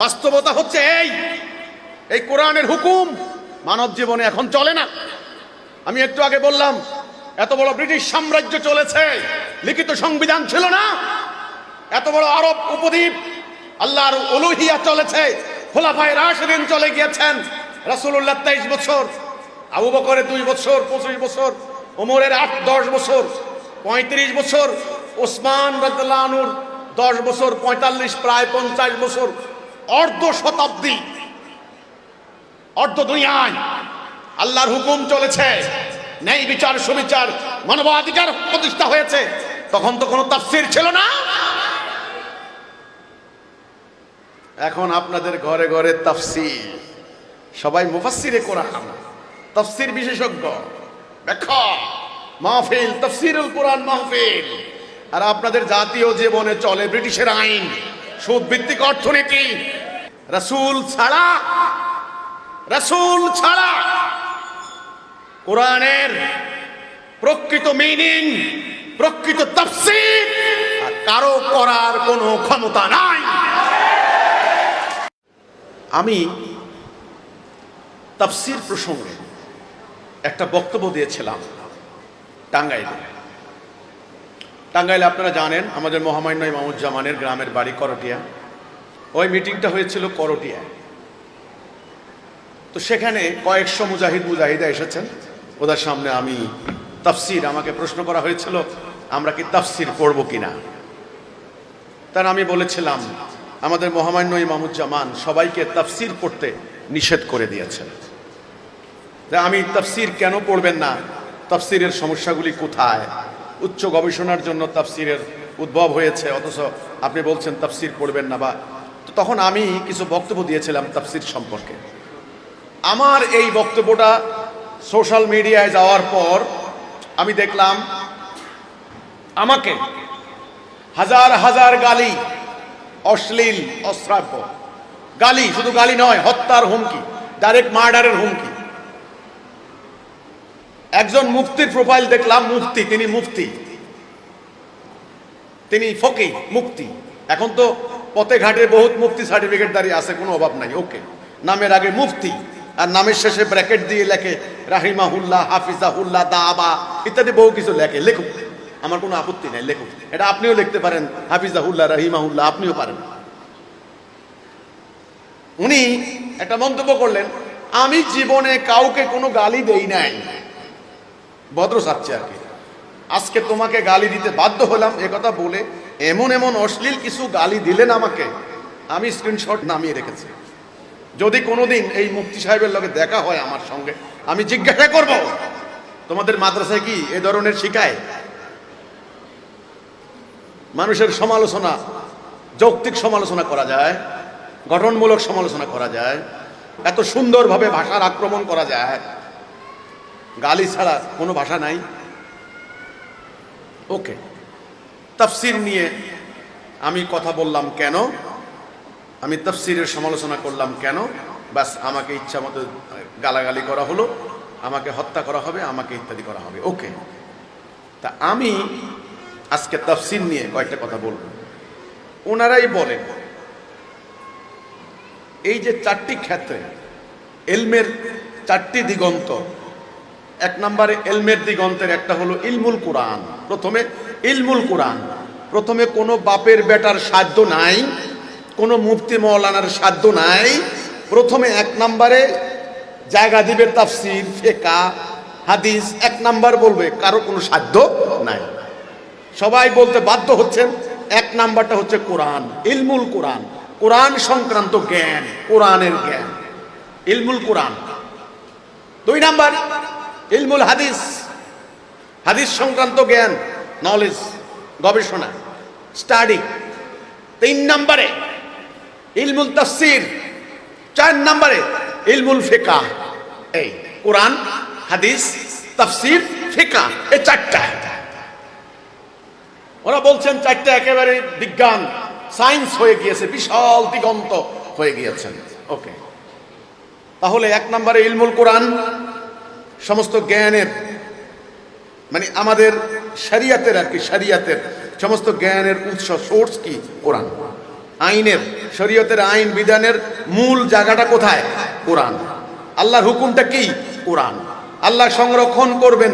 বাস্তবতা হচ্ছে এই কোরআনের হুকুম মানব জীবনে এখন চলে না। আমি একটু আগে বললাম এত বড় ব্রিটিশ সাম্রাজ্য চলেছে, লিখিত সংবিধান ছিল না। এত বড় আরব উপদ্বীপ, আল্লাহর উলুহিয়া চলেছে, খোলাফায়ে রাশিদিন চলে গিয়েছেন, রাসূলুল্লাহ 23 বছর, আবু বকরের 2 বছর 25 বছর, ওমরের 8-10 বছর 35 বছর, ওসমান রাদিয়াল্লাহু আনহুর 10 বছর 45, প্রায় 50 বছর, অর্ধ শতাব্দী, অর্ধ দুনিয়ায় আল্লাহর হুকুম চলেছে, ন্যায় বিচার সুবিচার মানবাধিকার প্রতিষ্ঠা হয়েছে। তখন তো কোনো তাফসীর ছিল না। এখন আপনাদের ঘরে ঘরে তাফসীর, সবাই মুফাসসিরে কোরআন, তাফসীর বিশেষজ্ঞ, ব্যাখ্যা মাহফিল, তাফসীরুল কোরআন মাহফিল। আর আপনাদের জাতীয় জীবনে চলে ব্রিটিশের আইন, সুদ ভিত্তিক অর্থনীতি। রাসূল ছাড়া কোরআনের প্রকৃত মিনিং, প্রকৃত তাফসীর আর কারো করার কোনো ক্ষমতা নাই। আমি তাফসীর প্রসঙ্গে একটা বক্তব্য দিয়েছিলাম টাঙ্গাইলে। আপনারা জানেন আমাদের মহামান্য ইমামুজ্জামানের গ্রামের বাড়ি করটিয়া। ওই মিটিংটা হয়েছিল করটিয়ায়। তো সেখানে কয়েকশো মুজাহিদা এসেছেন। ওদের সামনে আমি তাফসীর, আমাকে প্রশ্ন করা হয়েছিল আমরা কি তাফসীর পড়ব কিনা। তার আমি বলেছিলাম আমাদের মহামান্য ইমামুজ্জামান সবাইকে তাফসীর পড়তে নিষেধ করে দিয়েছেন। আমি তাফসীর কেন পড়বেন না, তাফসীরের সমস্যাগুলি কোথায়, উচ্চ গবেষণার জন্য তাফসীরের উদ্ভব হয়েছে, অথচ আপনি বলছেন তাফসীর পড়বেন না। বা তখন আমি কিছু বক্তব্য দিয়েছিলাম তাফসীর সম্পর্কে। আমার এই বক্তব্যটা সোশ্যাল মিডিয়ায় যাওয়ার পর আমি দেখলাম আমাকে হাজার হাজার গালি, অশ্লীল অশ্রাব্য গালি, শুধু গালি নয়, হত্যার হুমকি, ডাইরেক্ট মার্ডারের হুমকি। একজন মুফতির প্রোফাইল দেখলাম, তিনি ফকি মুফতি। এখন তো পথে ঘাটে বহুত মুফতি সার্টিফিকেট দাঁড়িয়ে আছে, কোনো অভাব নাই। ওকে, নামের আগে মুফতি আর নামের শেষে ব্র্যাকেট দিয়ে লেখে রাহিমাহুল্লাহ, হাফিজাহুল্লাহ, দাবা ইত্যাদি বহু কিছু লেখুক, আমার কোনো আপত্তি নাই, লেখুক। এটা আপনিও লিখতে পারেন, হাফিজাহুল্লাহ, রাহিমাহুল্লাহ, আপনিও পারেন। উনি একটা মন্তব্য করলেন, আমি জীবনে কাউকে কোনো গালি দেই নাই, ভদ্র চাচ্ছে আর কি। আজকে তোমাকে গালি দিতে বাধ্য হলাম একথা বলে এমন এমন অশ্লীল কিছু গালি দিলেন আমাকে, আমি স্ক্রিনশট নামিয়ে রেখেছি। যদি কোনোদিন এই মুফতি সাহেবের লগে দেখা হয় আমার সঙ্গে, আমি জিজ্ঞাসা করব তোমাদের মাদ্রাসায় কি এ ধরনের শিখায়? মানুষের সমালোচনা, যৌক্তিক সমালোচনা করা যায়, গঠনমূলক সমালোচনা করা যায়, এত সুন্দরভাবে ভাষার আক্রমণ করা যায়, গালি ছাড়া কোনো ভাষা নাই। ওকে, তাফসীর নিয়ে আমি কথা বললাম কেন, আমি তাফসীরের সমালোচনা করলাম কেন, বাস আমাকে ইচ্ছা মতো গালাগালি করা হলো, আমাকে হত্যা করা হবে, আমাকে ইত্যাদি করা হবে। ওকে, তা আমি আজকে তাফসীর নিয়ে কয়েকটা কথা বলবো। ওনারাই বলেন এই যে 4টি ক্ষেত্রে ইলমের 4টি দিগন্ত, এক নম্বরে ইলমের দিগন্তের একটা হলো ইলমুল কোরআন। প্রথমে ইলমুল কোরআন, প্রথমে কোনো বাপের বেটার সাধ্য নাই, কোনো মুফতি মৌলানার সাধ্য নাই। প্রথমে 1 নম্বরে জায়গা দিবে তাফসীর, ফিকহ, হাদিস, 1 নম্বর বলবে, কারো কোনো সাধ্য নাই। সবাই বলতে বাধ্য হচ্ছেন 1 নাম্বারটা হচ্ছে কোরআন, ইলমুল কোরআন, কোরআন সংক্রান্ত জ্ঞান, কোরআনের জ্ঞান, ইলমুল কোরআন। 2 নাম্বার ইলমুল হাদিস, হাদিস সংক্রান্ত জ্ঞান, নলেজ, গবেষণা, স্টাডি। 3 নম্বরে ইলমুল তাফসীর, 4 নম্বরে ইলমুল ফিকহ। এই কোরআন, হাদিস, তাফসীর, ফিকহ, এই 4টা। ওরা বলছেন 4টা একেবারে বিজ্ঞান, সায়েন্স হয়ে গিয়েছে, বিশাল দিগন্ত হয়ে গিয়েছেন। ওকে, তাহলে 1 নম্বরে ইলমুল কোরআন, সমস্ত জ্ঞানের, মানে আমাদের শরিয়াতের আর কি, শরিয়াতের সমস্ত জ্ঞানের উৎস, সোর্স কি? কোরআন। আইনের, শরীয়তের আইন বিধানের মূল জায়গাটা কোথায়? কোরআন। আল্লাহর হুকুমটা কি? কোরআন। আল্লাহ সংরক্ষণ করবেন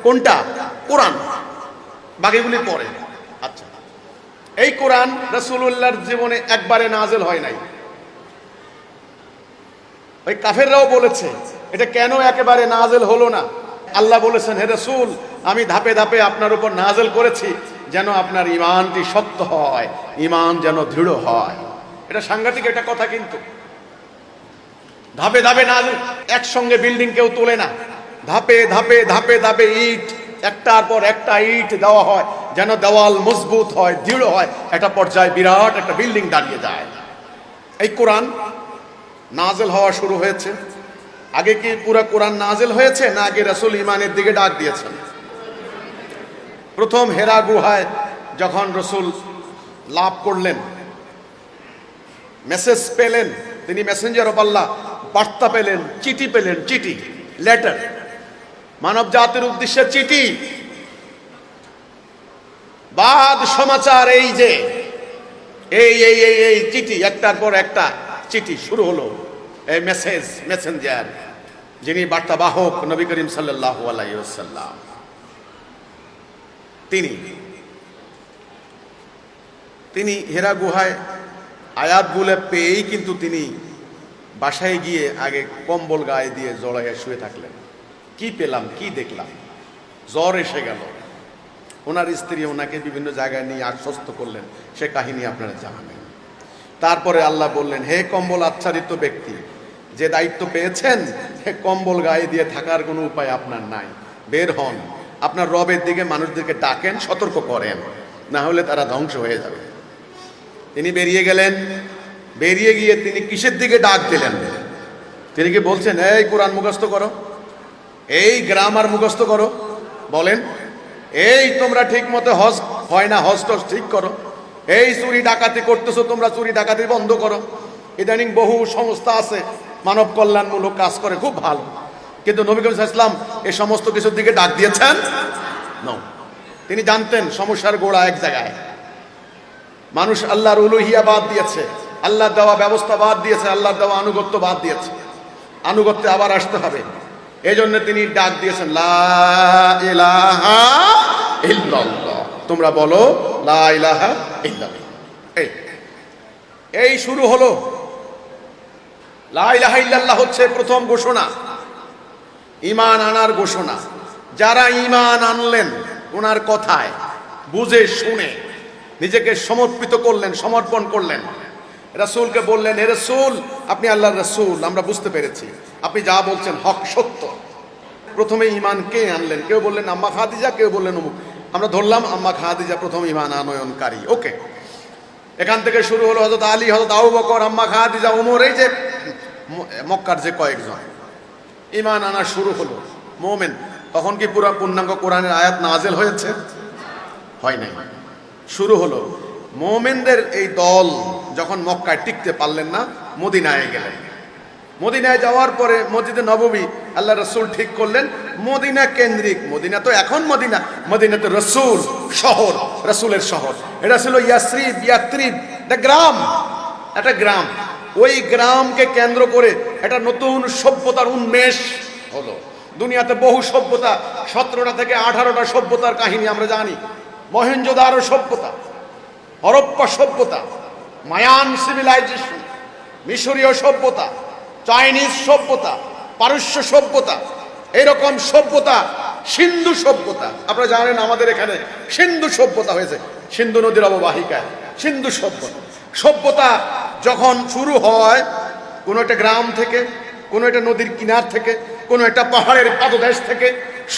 কোনটা? কোরআন। বাকিগুলি পরে। আচ্ছা, এই কোরআন রাসূলুল্লাহর জীবনে একবারে নাযিল হয় নাই। ওই কাফেররাও বলেছে এটা কেন একেবারে নাযিল হলো না। আল্লাহ বলেছেন, হে রাসূল, আমি ধাপে ধাপে আপনার উপর নাযিল করেছি যেন আপনার ঈমানটি শক্ত হয়, ঈমান যেন দৃঢ় হয়। এটা সাংঘাতিক একটা কথা। কিন্তু ধাপে ধাপে নাযিল, একসঙ্গে বিল্ডিং কেউ তোলে না। ধাপে ধাপে ধাপে ধাপে ইট, একটার পর একটা ইট দেওয়া হয় যেন দেওয়াল মজবুত হয়, দৃঢ় হয়, একটা পর্যায়ে বিরাট একটা বিল্ডিং দাঁড়িয়ে যায়। এই কোরআন নাযিল হওয়া শুরু হয়েছে। আগে কি পুরো কোরআন নাযিল হয়েছে, না আগে রাসূল ঈমানের দিকে ডাক দিয়েছেন? প্রথম হেরা গুহায় যখন রাসূল লাভ করলেন, মেসেজ পেলেন, তিনি মেসেঞ্জার অফ আল্লাহ, বার্তা পেলেন, চিঠি পেলেন, চিঠি, লেটার, মানব জাতির উদ্দেশ্যে চিঠি, বাদ সমাচার। এই যে এই এই এই এই চিঠি, একটার পর একটা চিঠি শুরু হলো। এই মেসেজ, মেসেঞ্জার, যিনি বার্তাবাহক নবী করিম সাল্লাল্লাহু আলাইহি ওয়াসাল্লাম, তিনি হেরা গুহায় আয়াতগুলো পেয়েই কিন্তু তিনি বাসায় গিয়ে আগে কম্বল গায়ে দিয়ে জড়াইয়া শুয়ে থাকলেন। কি পেলাম, কি দেখলাম, জ্বর এসে গেল। ওনার স্ত্রী ওনাকে বিভিন্ন জায়গায় নিয়ে আশ্বস্ত করলেন, সে কাহিনী আপনারা জানেন। তারপরে আল্লাহ বললেন, হে কম্বল আচ্ছাদিত ব্যক্তি, যে দায়িত্ব পেয়েছেন, হে কম্বল গায়ে দিয়ে থাকার কোনো উপায় আপনার নাই, বের হন, আপনার রবের দিকে মানুষদেরকে ডাকেন, সতর্ক করেন, না হলে তারা ধ্বংস হয়ে যাবে। তিনি বেরিয়ে গেলেন। বেরিয়ে গিয়ে তিনি কিসের দিকে ডাক দিলেন? তিনি কি বলছেন, এই কোরআন মুখস্থ করো, এই গ্রামার মুখস্থ করো, বলেন এই তোমরা ঠিক মতো হজ হয় না, হজ টজ ঠিক করো, এই চুরি ডাকাতি করতেছো, তোমরা চুরি ডাকাতি বন্ধ করো। ইদানিং বহু সংস্থা আছে মানব কল্যাণমূলক কাজ করে, খুব ভালো, কিন্তু নবী করিম সাল্লাল্লাহু আলাইহি ওয়াসাল্লাম এই সমস্ত কিছুর দিকে ডাক দিয়েছেন না। তিনি জানতেন সমস্যার গোড়া এক জায়গায়। মানুষ আল্লাহর উলুহিয়া বাদ দিয়েছে, আল্লাহর দেওয়া ব্যবস্থা বাদ দিয়েছে, আল্লাহর দেওয়া আনুগত্য বাদ দিয়েছে। আনুগত্যে আবার আসতে হবে। এই জন্য তিনি ডাক দিয়েছেন, লা ইলাহা ইল্লাল্লাহ, তোমরা বলো লা ইলাহা ইল্লাল্লাহ। এই শুরু হলো। লা ইলাহা ইল্লাল্লাহ হচ্ছে প্রথম ঘোষণা, ঈমান আনার ঘোষণা। যারা ঈমান আনলেন ওনার কথায়, বুঝে শুনে নিজেকে সমর্পিত করলেন, সমর্পণ করলেন, রাসূলকে বললেন, হে রাসূল, আপনি আল্লাহর রাসূল, আমরা বুঝতে পেরেছি আপনি যা বলছেন হক, সত্য। প্রথমে ঈমান কে আনলেন? কেউ বললেন আম্মা খাদিজা, কেউ বললেন অমুক। আমরা ধরলাম আম্মা খাদিজা প্রথম ঈমান আনয়নকারী। ওকে, এখান থেকে শুরু হলো হযরত আলী, হযরত আবু বকর, আম্মা খাদিজা, ওমর, এই যে মক্কার যে কয়েকজন ঈমান আনা শুরু হলো, মুমিন। তখন কি পুরো পূর্ণাঙ্গ কোরআনের আয়াত নাযিল হয়েছে? হয় নাই। শুরু হলো। মুমিনদের এই দল যখন মক্কায় টিকতে পারলেন না, মদিনায় গেলেন। মদিনায় যাওয়ার পরে মসজিদে নববী আল্লাহ রাসূল ঠিক করলেন মদিনা কেন্দ্রিক। মদিনা তো এখন মদিনা, মদিনা তো রাসূল শহর, রাসূলের শহর। এটা ছিল ইয়াসরিব, ইয়াত্রিব, একটা গ্রাম, একটা গ্রাম। ওই গ্রামকে কেন্দ্র করে একটা নতুন সভ্যতার উন্মেষ হলো। দুনিয়াতে বহু সভ্যতা, 17টা থেকে 18টা সভ্যতার কাহিনী আমরা জানি। মহেঞ্জোদারো সভ্যতা, হরপ্পা সভ্যতা, মায়ান সিভিলাইজেশন, মিশরীয় সভ্যতা, চাইনিজ সভ্যতা, পারস্য সভ্যতা, এইরকম সভ্যতা, সিন্ধু সভ্যতা। আপনারা জানেন আমাদের এখানে সিন্ধু সভ্যতা হয়েছে, সিন্ধু নদীর অববাহিকায় সিন্ধু সভ্যতা। সভ্যতা যখন শুরু হয় কোনো একটা গ্রাম থেকে, কোনো একটা নদীর কিনার থেকে, কোনো একটা পাহাড়ের পাদদেশ থেকে,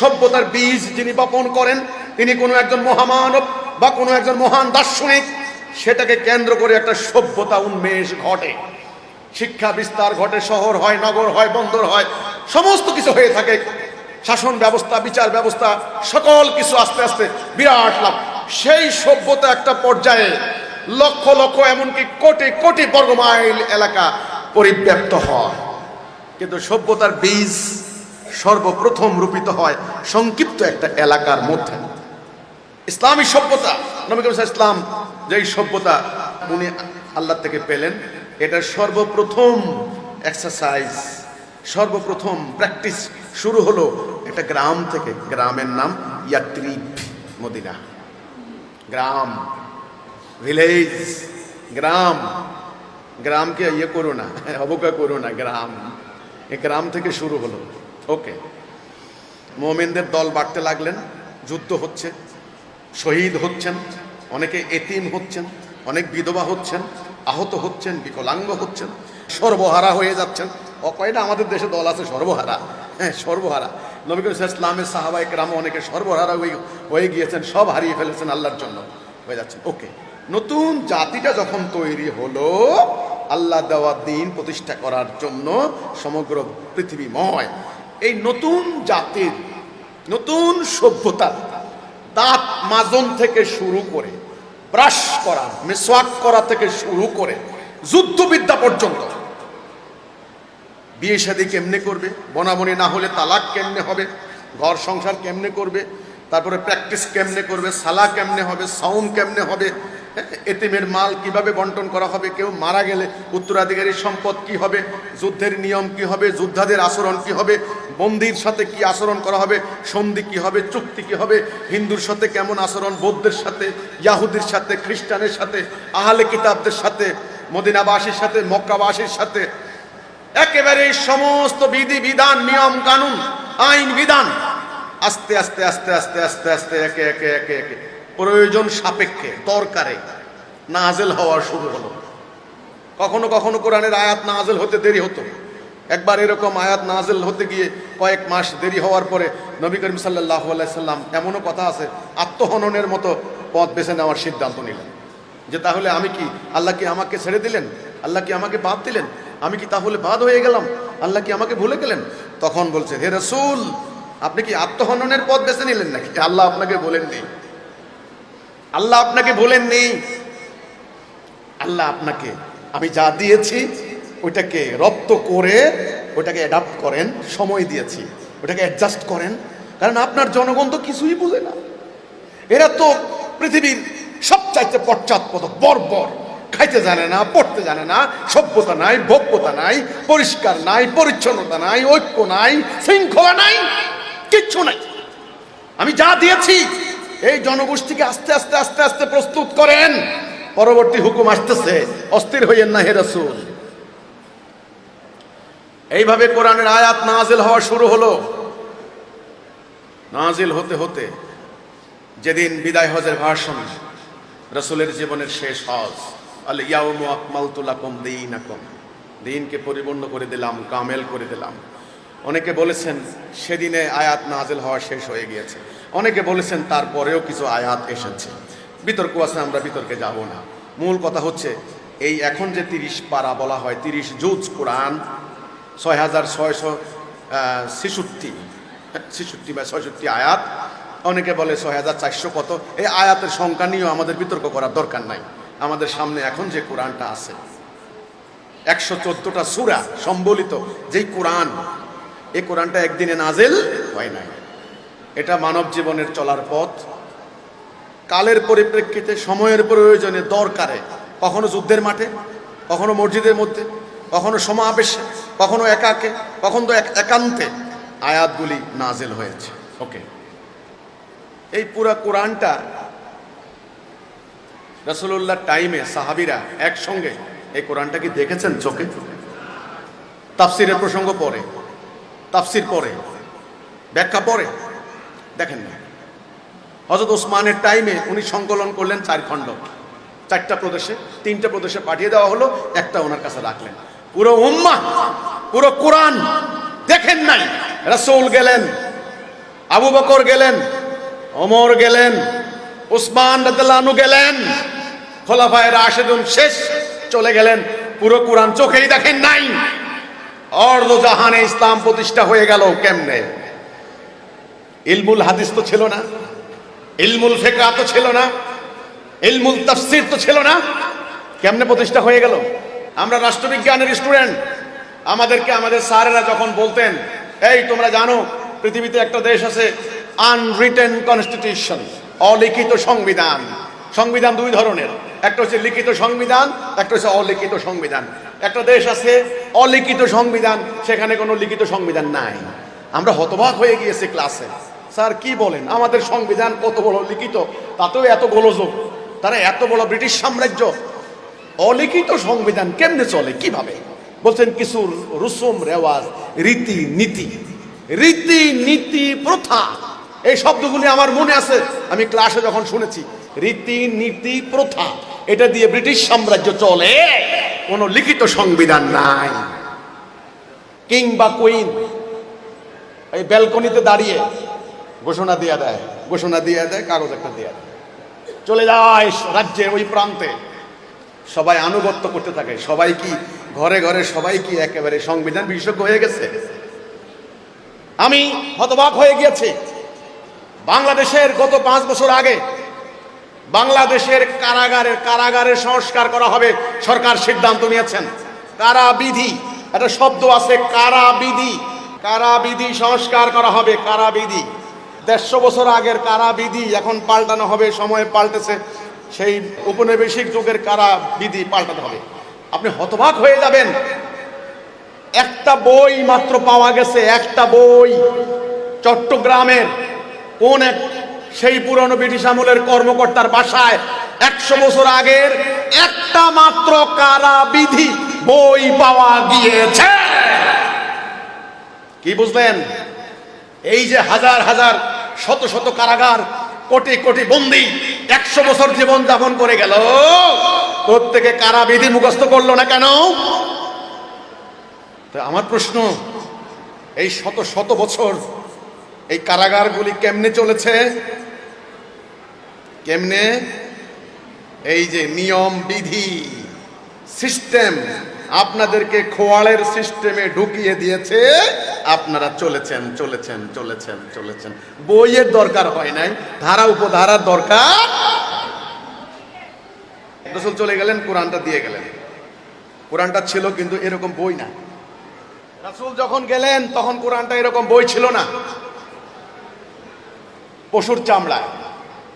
সভ্যতার বীজ যিনি বপন করেন তিনি কোনো একজন মহামানব বা কোনো একজন মহান দার্শনিক। সেটাকে কেন্দ্র করে একটা সভ্যতা উন্মেষ ঘটে, শিক্ষা বিস্তার ঘটে, শহর হয়, নগর হয়, বন্দর হয়, সমস্ত কিছু হয়ে থাকে। শাসন ব্যবস্থা, বিচার ব্যবস্থা, সকল কিছু আস্তে আস্তে বিরাট লাভ। সেই সভ্যতা একটা পর্যায়ে লক্ষ লক্ষ, এমনকি কোটি কোটি বর্গমাইল এলাকা পরিব্যাপ্ত হয়। কিন্তু সভ্যতার বীজ সর্বপ্রথম রূপিত হয় সংক্ষিপ্ত একটা এলাকার মধ্যে। ইসলামী সভ্যতা, নবী করিম সাল্লাল্লাহু আলাইহি ওয়াসাল্লাম যেই সভ্যতা উনি আল্লাহ থেকে পেলেন। এটা সর্বপ্রথম এক্সারসাইজ, সর্বপ্রথম প্র্যাকটিস শুরু হলো একটা গ্রাম থেকে। গ্রামের নাম ইয়াত্রিব, মদিনা। গ্রাম, ভিলেজ, গ্রাম। গ্রামকে ইয়ে করো না, অবজ্ঞা করো না, গ্রাম। এই গ্রাম থেকে শুরু হলো। ওকে, মুমিনদের দল বাড়তে লাগলেন, যুদ্ধ হচ্ছে, শহীদ হচ্ছেন, অনেকে এতিম হচ্ছেন, অনেক বিধবা হচ্ছেন, আহত হচ্ছেন, বিকলাঙ্গ হচ্ছেন, সর্বহারা হয়ে যাচ্ছেন। কয়টা আমাদের দেশে দল আছে সর্বহারা? হ্যাঁ, সর্বহারা। নবী করিম সাল্লাল্লাহু আলাইহি ওয়াসাল্লামের সাহাবায়ে কেরাম অনেকে সর্বহারা হয়ে গিয়েছেন, সব হারিয়ে ফেলেছেন, আল্লাহর জন্য হয়ে যাচ্ছেন। ওকে, নতুন জাতিটা যখন তৈরি হলো আল্লাহ দেওয়া দিন প্রতিষ্ঠা করার জন্য সমগ্র পৃথিবীময়, এই নতুন জাতির, নতুন সভ্যতার দাঁত মাজন থেকে শুরু করে, ব্রাশ করা, মিসওয়াক করা থেকে শুরু করে যুদ্ধবিদ্যা পর্যন্ত, বিয়ে শাদী কেমনে করবে, বনাবনি না হলে তালাক কেমনে হবে, ঘর সংসার কেমনে করবে, তারপরে প্র্যাকটিস কেমনে করবে, সালা কেমনে হবে, সাউম কেমনে হবে, এতিমের মাল কিভাবে বন্টন করা হবে, কেউ মারা গেলে উত্তরাধিকারী সম্পদ কি হবে, যুদ্ধের নিয়ম কি হবে, যোদ্ধাদের আচরণ কি হবে, বন্দির সাথে কি আচরণ করা হবে, সন্ধি কি হবে, চুক্তি কি হবে, হিন্দুর সাথে কেমন আচরণ, বৌদ্ধের সাথে, ইয়াহুদির সাথে, খ্রিস্টানের সাথে, আহলে কিতাবদের সাথে, মদিনাবাসীর সাথে, মক্কাবাসীর সাথে, একেবারে সমস্ত বিধি বিধান, নিয়ম কানুন, আইন বিধান আস্তে আস্তে আস্তে আস্তে আস্তে আস্তে একে একে একে একে প্রয়োজন সাপেক্ষে দরকারে নাজেল হওয়া শুরু হলো। কখনো কখনো কোরআনের আয়াত নাজেল হতে দেরি হতো। একবার এরকম আয়াত নাজেল হতে গিয়ে কয়েক মাস দেরি হওয়ার পরে নবী করিম সাল্লাল্লাহু আলাইহি সাল্লাম, এমনও কথা আছে, আত্মহননের মতো পথ বেছে নেওয়ার সিদ্ধান্ত নিলেন যে তাহলে আমি কি, আল্লাহ কি আমাকে ছেড়ে দিলেন, আল্লাহ কি আমাকে বাদ দিলেন, আমি কি তাহলে বাদ হয়ে গেলাম, আল্লাহ কি আমাকে ভুলে গেলেন? তখন বলছে, হে রাসূল, আপনি কি আত্মহননের পথ বেছে নিলেন নাকি? আল্লাহ আপনাকে বলেননি, আল্লাহ আপনাকে বলেননি। আল্লাহ আপনাকে আমি যা দিয়েছি ওইটাকে রপ্ত করে ওইটাকে অ্যাডাপ্ট করেন, সময় দিয়েছি, ওইটাকে অ্যাডজাস্ট করেন। কারণ আপনার জনগণ তো কিছুই বুঝে না, এরা তো পৃথিবীর সবচাইতে পশ্চাৎপদ, বর্বর, খাইতে জানে না, পড়তে জানে না, সভ্যতা নাই, ভব্যতা নাই, পরিষ্কার নাই, পরিচ্ছন্নতা নাই, ঐক্য নাই, শৃঙ্খলা নাই, কিচ্ছু নাই। আমি যা দিয়েছি এই জনগোষ্ঠীকে আস্তে আস্তে আস্তে আস্তে প্রস্তুত করেন, পরবর্তী হুকুম আসতেছে, অস্থির হইয়েন না হে রাসূল। এইভাবে কোরআনের আয়াত নাজিল হওয়া শুরু হলো। নাজিল হতে হতে যেদিন বিদায় হজের ভাষণ, রাসূলের জীবনের শেষ হজ, আল ইয়াউমু আকমালতু লাকুম দীনাকুম, দিনকে পরিপূর্ণ করে দিলাম, কামেল করে দিলাম। অনেকে বলেছেন সেদিনে আয়াত নাজিল হওয়া শেষ হয়ে গিয়েছে, অনেকে বলেছেন তারপরেও কিছু আয়াত এসেছে। বিতর্ক আছে, আমরা বিতর্কে যাব না। মূল কথা হচ্ছে এই এখন যে 30 পারা বলা হয়, 30 জুজ কোরআন, 6666 বা 66 আয়াত, অনেকে বলে 6400 কত, এই আয়াতের সংখ্যা নিয়েও আমাদের বিতর্ক করার দরকার নাই। আমাদের সামনে এখন যে কোরআনটা আছে, 114টা সূরা সম্বলিত যেই কোরআন, এই কোরআনটা একদিনে নাজিল হয় নাই। এটা মানব জীবনের চলার পথ, কালের পরিপ্রেক্ষিতে, সময়ের প্রয়োজনে, দরকারে, কখনো যুদ্ধের মাঠে, কখনো মসজিদের মধ্যে, কখনো সমাবেশে, কখনো একাকে, কখনো তো একান্তে আয়াতগুলি নাজিল হয়েছে। ওকে, এই পুরা কোরআনটা রাসূলুল্লাহর টাইমে সাহাবীরা একসঙ্গে এই কোরআনটা কি দেখেছেন চোখে? তাফসিরের প্রসঙ্গ পরে, তাফসির পরে, ব্যাখ্যা পরে, দেখেন না। হযরত ওসমানের টাইমে উনি সংকলন করলেন 4 খণ্ড, 4টা প্রদেশে, 3টা প্রদেশে পাঠিয়ে দেওয়া হলো, একটা ওনার কাছে রাখলেন। পুরো উম্মাহ, পুরো কোরআন দেখেন নাই। রাসূল গেলেন, আবু বকর গেলেন, ওমর গেলেন, ওসমান রাদিয়াল্লাহু আনহু গেলেন, খোলাফায়ে রাশিদুন শেষ চলে গেলেন, পুরো কোরআন চোখেই দেখেন নাই। অর্ধ জাহানে ইসলাম প্রতিষ্ঠা হয়ে গেল কেমনে? ইলমুল হাদিস তো ছিল না, ইলমুল ফিকহ তো ছিল না, ইলমুল তাফসীর তো ছিল না, কেমনে প্রতিষ্ঠা হয়ে গেল? আমরা রাষ্ট্রবিজ্ঞানের স্টুডেন্ট, আমাদেরকে আমাদের স্যারেরা যখন বলতেন, এই তোমরা জানো পৃথিবীতে একটা দেশ আছে আনরিটেন কনস্টিটিউশন, অলিখিত সংবিধান। সংবিধান 2 ধরনের, একটা হচ্ছে লিখিত সংবিধান, একটা হচ্ছে অলিখিত সংবিধান। একটা দেশ আছে অলিখিত সংবিধান, সেখানে কোনো লিখিত সংবিধান নাই। আমরা হতবাক হয়ে গিয়েছি ক্লাসে, স্যার কি বলেন, আমাদের সংবিধান কত বড় লিখিত, তাতেও এত গোলযোগ। তারা এত বড় ব্রিটিশ সাম্রাজ্য, অলিখিত সংবিধান কেমনে চলে, কিভাবে? বলছেন কিছু রুসুম রেওয়াজ, রীতি নীতি, রীতি নীতি প্রথা, এই শব্দগুলি আমার মনে আছে, আমি ক্লাসে যখন শুনেছি। রীতি নীতি প্রথা, এটা দিয়ে ব্রিটিশ সাম্রাজ্য চলে, কোনো লিখিত সংবিধান নাই। কিং বা কুইন এই ব্যালকনিতে দাঁড়িয়ে ঘোষণা দিয়ে দেয়, ঘোষণা দিয়ে দেয়, কাগজ একটা দিয়ে দেয়, চলে যায় রাজ্যের ওই প্রান্তে, সবাই আনুগত্য করতে থাকে। সবাই কি ঘরে ঘরে সবাই কি একেবারে সংবিধান বিশেষজ্ঞ হয়ে গেছে? আমি হতবাক হয়ে গিয়েছি। বাংলাদেশের গত 5 বছর আগে বাংলাদেশের কারাগারের সংস্কার করা হবে, সরকার সিদ্ধান্ত নিয়েছেন। কারাবিধি, একটা শব্দ আছে, কারাবিধি, কারাবিধি সংস্কার করা হবে। কারাবিধি 150 বছর আগের কারাবিধি এখন পাল্টানো হবে, সময় পাল্টেছে, সেই উপনিবেশিক যুগের কারাবিধি পাল্টাতে হবে। আপনি হতবাক হয়ে যাবেন। একটা বই মাত্র পাওয়া গেছে, একটা বই চট্টগ্রামের কোন এক সেই পুরনো ব্রিটিশ আমলের কর্মকর্তার বাসায় 100 বছর আগের একটা মাত্র কারাবিধি বই পাওয়া গিয়েছে। কি বুঝলেন? এই যে হাজার হাজার শত শত কারাগার, কোটি কোটি বন্দী 100 বছর জীবন যাপন করে গেল, প্রত্যেকে কারাবিধি মুখস্থ করলো না কেন? তো আমার প্রশ্ন, এই শত শত বছর এই কারাগারগুলি কেমনে চলেছে? কেমনে? এই যে নিয়ম বিধি সিস্টেম আপনাদেরকে খোয়াড়ের সিস্টেমে ঢুকিয়ে দিয়েছে, আপনারা চলেছেন চলেছেন চলেছেন চলেছেন। বইয়ের দরকার হয় নাই, ধারা উপধারার দরকার। রাসূল চলে গেলেন, কোরআনটা দিয়ে গেলেন। কোরআনটা ছিল কিন্তু এরকম বই না। রাসূল যখন গেলেন তখন কোরআনটা এরকম বই ছিল না। পশুর চামড়ায়,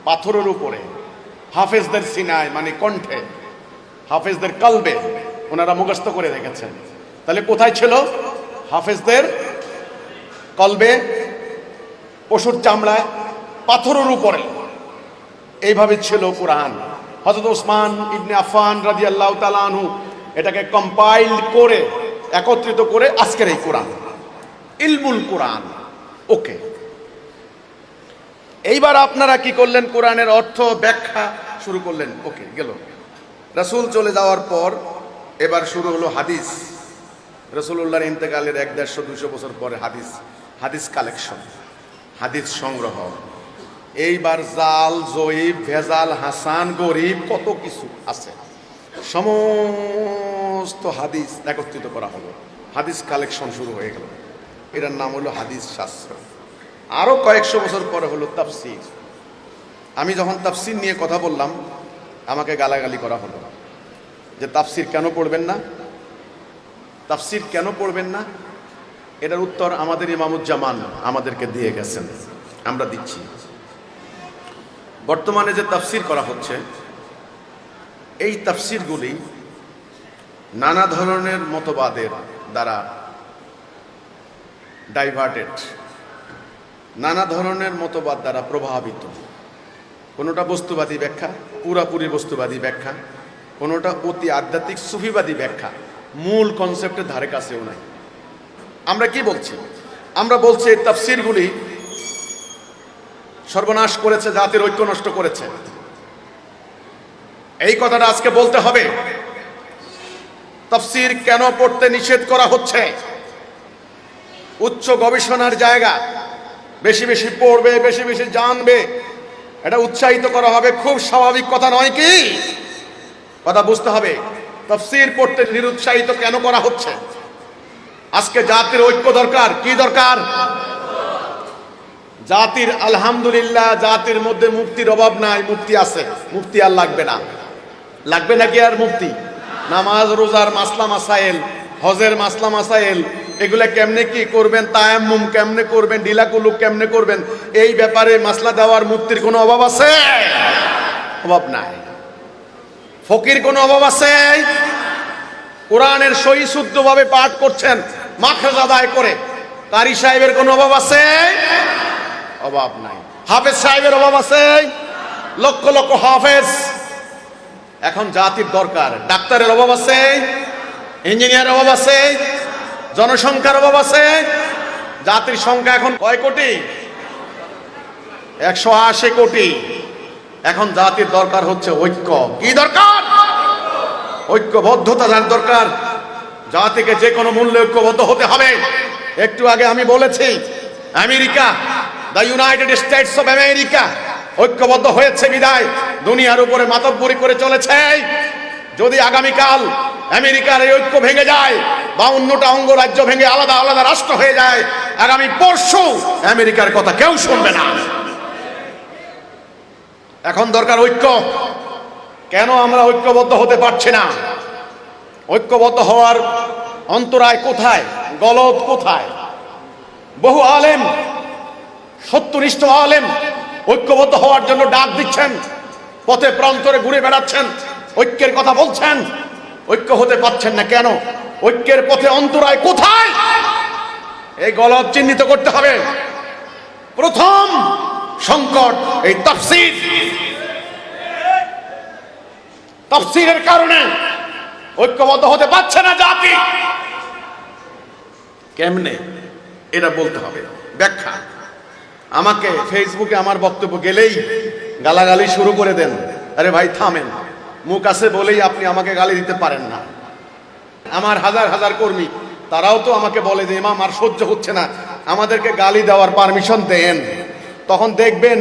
পাথরের উপরে, হাফেজদের সিনায় মানে কণ্ঠে, হাফেজদের কলবে ওনারা মুখস্থ করে রেখেছেন। তাহলে কোথায় ছিল? হাফেজদের কলবে, পশুর চামড়ায়, পাথরের উপরে, এইভাবে ছিল কোরআন। হযরত ওসমান ইবনে আফফান রাদিয়াল্লাহু তাআলা আনহু এটাকে কম্পাইল করে একত্রিত করে আজকের এই কোরআন, ইলমুল কোরআন। ওকে, এইবার আপনারা কি করলেন? কোরআনের অর্থ ব্যাখ্যা শুরু করলেন। ওকে, গেল। রাসূল চলে যাওয়ার পর এবার শুরু হলো হাদিস। রাসূলুল্লাহর ইন্তেকালের 150-200 বছর পরে হাদিস কালেকশন, হাদিস সংগ্রহ। এইবার জাল, জয়ীব, ভেজাল, হাসান, গরিব, কত কিছু আছে, সমস্ত হাদিস একত্রিত করা হলো, হাদিস কালেকশন শুরু হয়ে গেল। এটার নাম হলো হাদিস শাস্ত্র। আরো কয়েকশো বছর পরে হলো তাফসির। আমি যখন তাফসির নিয়ে কথা বললাম, আমাকে গালাগালি করা হলো যে তাফসির কেন পড়বেন না, তাফসির কেন পড়বেন না। এটার উত্তর আমাদের ইমামুজ্জামান আমাদেরকে দিয়ে গেছেন, আমরা দিচ্ছি। বর্তমানে যে তাফসির করা হচ্ছে, এই তাফসিরগুলি নানা ধরনের মতবাদের দ্বারা ডাইভার্টেড, নানা ধরনের মতবাদ দ্বারা প্রভাবিত। কোনোটা বস্তুবাদী ব্যাখ্যা, পুরাপুরি বস্তুবাদী ব্যাখ্যা, কোনোটা অতি আধ্যাত্মিক সুফিবাদী ব্যাখ্যা, মূল কনসেপ্টের ধারে কাছেও নাই। আমরা কি বলছি? আমরা বলছি এই তাফসিরগুলি সর্বনাশ করেছে, জাতির ঐক্য নষ্ট করেছে। এই কথাটা আজকে বলতে হবে। তাফসির কেন পড়তে নিষেধ করা হচ্ছে? উচ্চ গবেষণার জায়গা, বেশি বেশি পড়বে, বেশি বেশি জানবে, এটা উৎসাহিত করা হবে, খুব স্বাভাবিক কথা নয় কি? কথা বুঝতে হবে। তাফসির পড়তে নিরুৎসাহিত কেন করা হচ্ছে? আজকে জাতির ঐক্য দরকার। কি দরকার? জাতির আলহামদুলিল্লাহ, জাতির মধ্যে মুফতির অভাব নাই, মুফতি আছে। মুফতি আর লাগবে না। লাগবে নাকি আর মুফতি? নামাজ রোজার মাসলা মাসাইল, হজের মাসলা মাসাইল, এগুলা কেমনে কি করবেন, তায়াম্মুম কেমনে করবেন, ডিলাকুলুক কেমনে করবেন, এই ব্যাপারে মাসলা দেওয়ার মুফতির কোনো অভাব আছে? অভাব নাই। ফকির কোনো অভাব আছে? কোরআনের সহি শুদ্ধভাবে পাঠ করছেন, মাখরাজ আদায় করে। কারি সাহেবের কোনো অভাব আছে? অভাব নাই। হাফেজ সাহেবের অভাব আছে? লক্ষ লক্ষ হাফেজ। এখন জাতির দরকার, ডাক্তারের অভাব আছে? ইঞ্জিনিয়ারের অভাব আছে? জনসংখ্যার অভাব আছে? জাতির সংখ্যা এখন কয় কোটি? 180 কোটি। এখন জাতির দরকার হচ্ছে ঐক্য। কি দরকার? ঐক্যবদ্ধতা যার দরকার। জাতিকে যে কোনো মূল্যে ঐক্যবদ্ধ হতে হবে। একটু আগে আমি বলেছি, America, the United states of America ঐক্যবদ্ধ হয়েছে বিদায় দুনিয়ার উপরে মাতব্বরি করে চলেছে। যদি আগামীকাল আমেরিকার এই ঐক্য ভেঙে যায়, 52টা অঙ্গরাজ্য ভেঙে আলাদা আলাদা রাষ্ট্র হয়ে যায়, আগামী পরশু আমেরিকার কথা কেউ শুনবে না। এখন দরকার ঐক্য। কেন আমরা ঐক্যবদ্ধ হতে পারছি না? ঐক্যবদ্ধ হওয়ার অন্তরায় কোথায়? গলদ কোথায়? বহু আলেম, সত্যনিষ্ঠ আলেম ঐক্যবদ্ধ হওয়ার জন্য ডাক দিচ্ছেন, পথে প্রান্তরে ঘুরে বেড়াচ্ছেন, ঐক্যের কথা বলছেন, ঐক্য হতে পারছেন না কেন? ঐক্যের পথে অন্তরায় কোথায়? এই গলদ চিহ্নিত করতে হবে। প্রথম সংকট এই তাফসীর। তাফসীরের কারণে ঐক্যবদ্ধ হতে পারছে না জাতি। কেমনে এটা বলতে হবে, ব্যাখ্যা। আমাকে ফেসবুকে আমার বক্তব্য গেলেই গালাগালি শুরু করে দেন। আরে ভাই থামেন, মুখ আছে বলেই আপনি আমাকে গালি দিতে পারেন না। আমার হাজার হাজার কর্মী, তারাও তো আমাকে বলে যে ইমাম আর সহ্য হচ্ছে না, আমাদেরকে গালি দেওয়ার পারমিশন দেন। তখন দেখবেন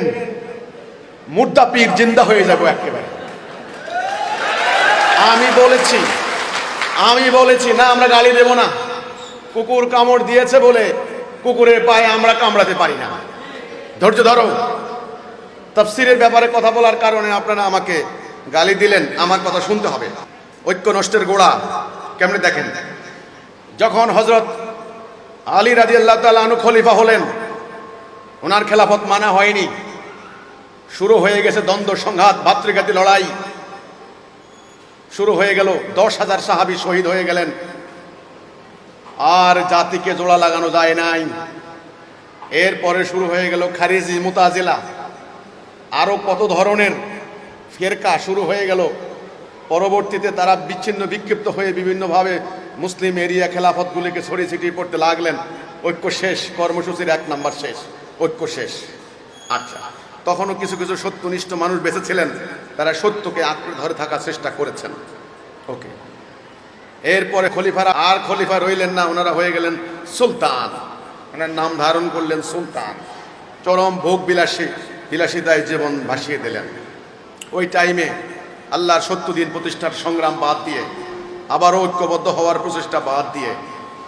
মুর্দা পীর জিন্দা হয়ে যাবো একেবারে। আমি বলেছি না, আমরা গালি দেব না। কুকুর কামড় দিয়েছে বলে কুকুরের পায়ে আমরা কামড়াতে পারি না। ধৈর্য ধরো। তাফসীরের ব্যাপারে কথা বলার কারণে আপনারা আমাকে গালি দিলেন, আমার কথা শুনতে হবে। ঐক্য নষ্টের গোড়া কেমনে দেখেন। যখন হযরত আলী রাদিয়াল্লাহু তাআলা আনহু খলিফা হলেন, ওনার খেলাফত মানা হয়নি। শুরু হয়ে গেছে দ্বন্দ্ব, সংঘাত, ভাতৃঘাতী লড়াই শুরু হয়ে গেল। 10,000 সাহাবী শহীদ হয়ে গেলেন। আর জাতিকে জোড়া লাগানো যায় নাই। এরপরে শুরু হয়ে গেল খারিজি, মুতাজিলা, আরো কত ধরনের ফিরকা শুরু হয়ে গেল। পরবর্তীতে তারা বিচ্ছিন্ন বিক্ষিপ্ত হয়ে বিভিন্নভাবে মুসলিম এরিয়া খেলাফতগুলিকে ছড়িয়ে ছিটিয়ে পড়তে লাগলেন। ঐক্য শেষ, কর্মসূচির 1 নাম্বার শেষ, ঐক্য শেষ। আচ্ছা, তখনও কিছু কিছু সত্যনিষ্ঠ মানুষ বেঁচে ছিলেন, তারা সত্যকে আঁকড়ে ধরে থাকার চেষ্টা করেছেন। ওকে, এরপরে খলিফারা আর খলিফা রইলেন না, ওনারা হয়ে গেলেন সুলতান। ওনার নাম ধারণ করলেন সুলতান। চরম ভোগ বিলাসিতায় জীবন ভাসিয়ে দিলেন। ওই টাইমে আল্লাহর 70 দিন প্রতিষ্ঠার সংগ্রাম বাদ দিয়ে, আবারও ঐক্যবদ্ধ হওয়ার প্রচেষ্টা বাদ দিয়ে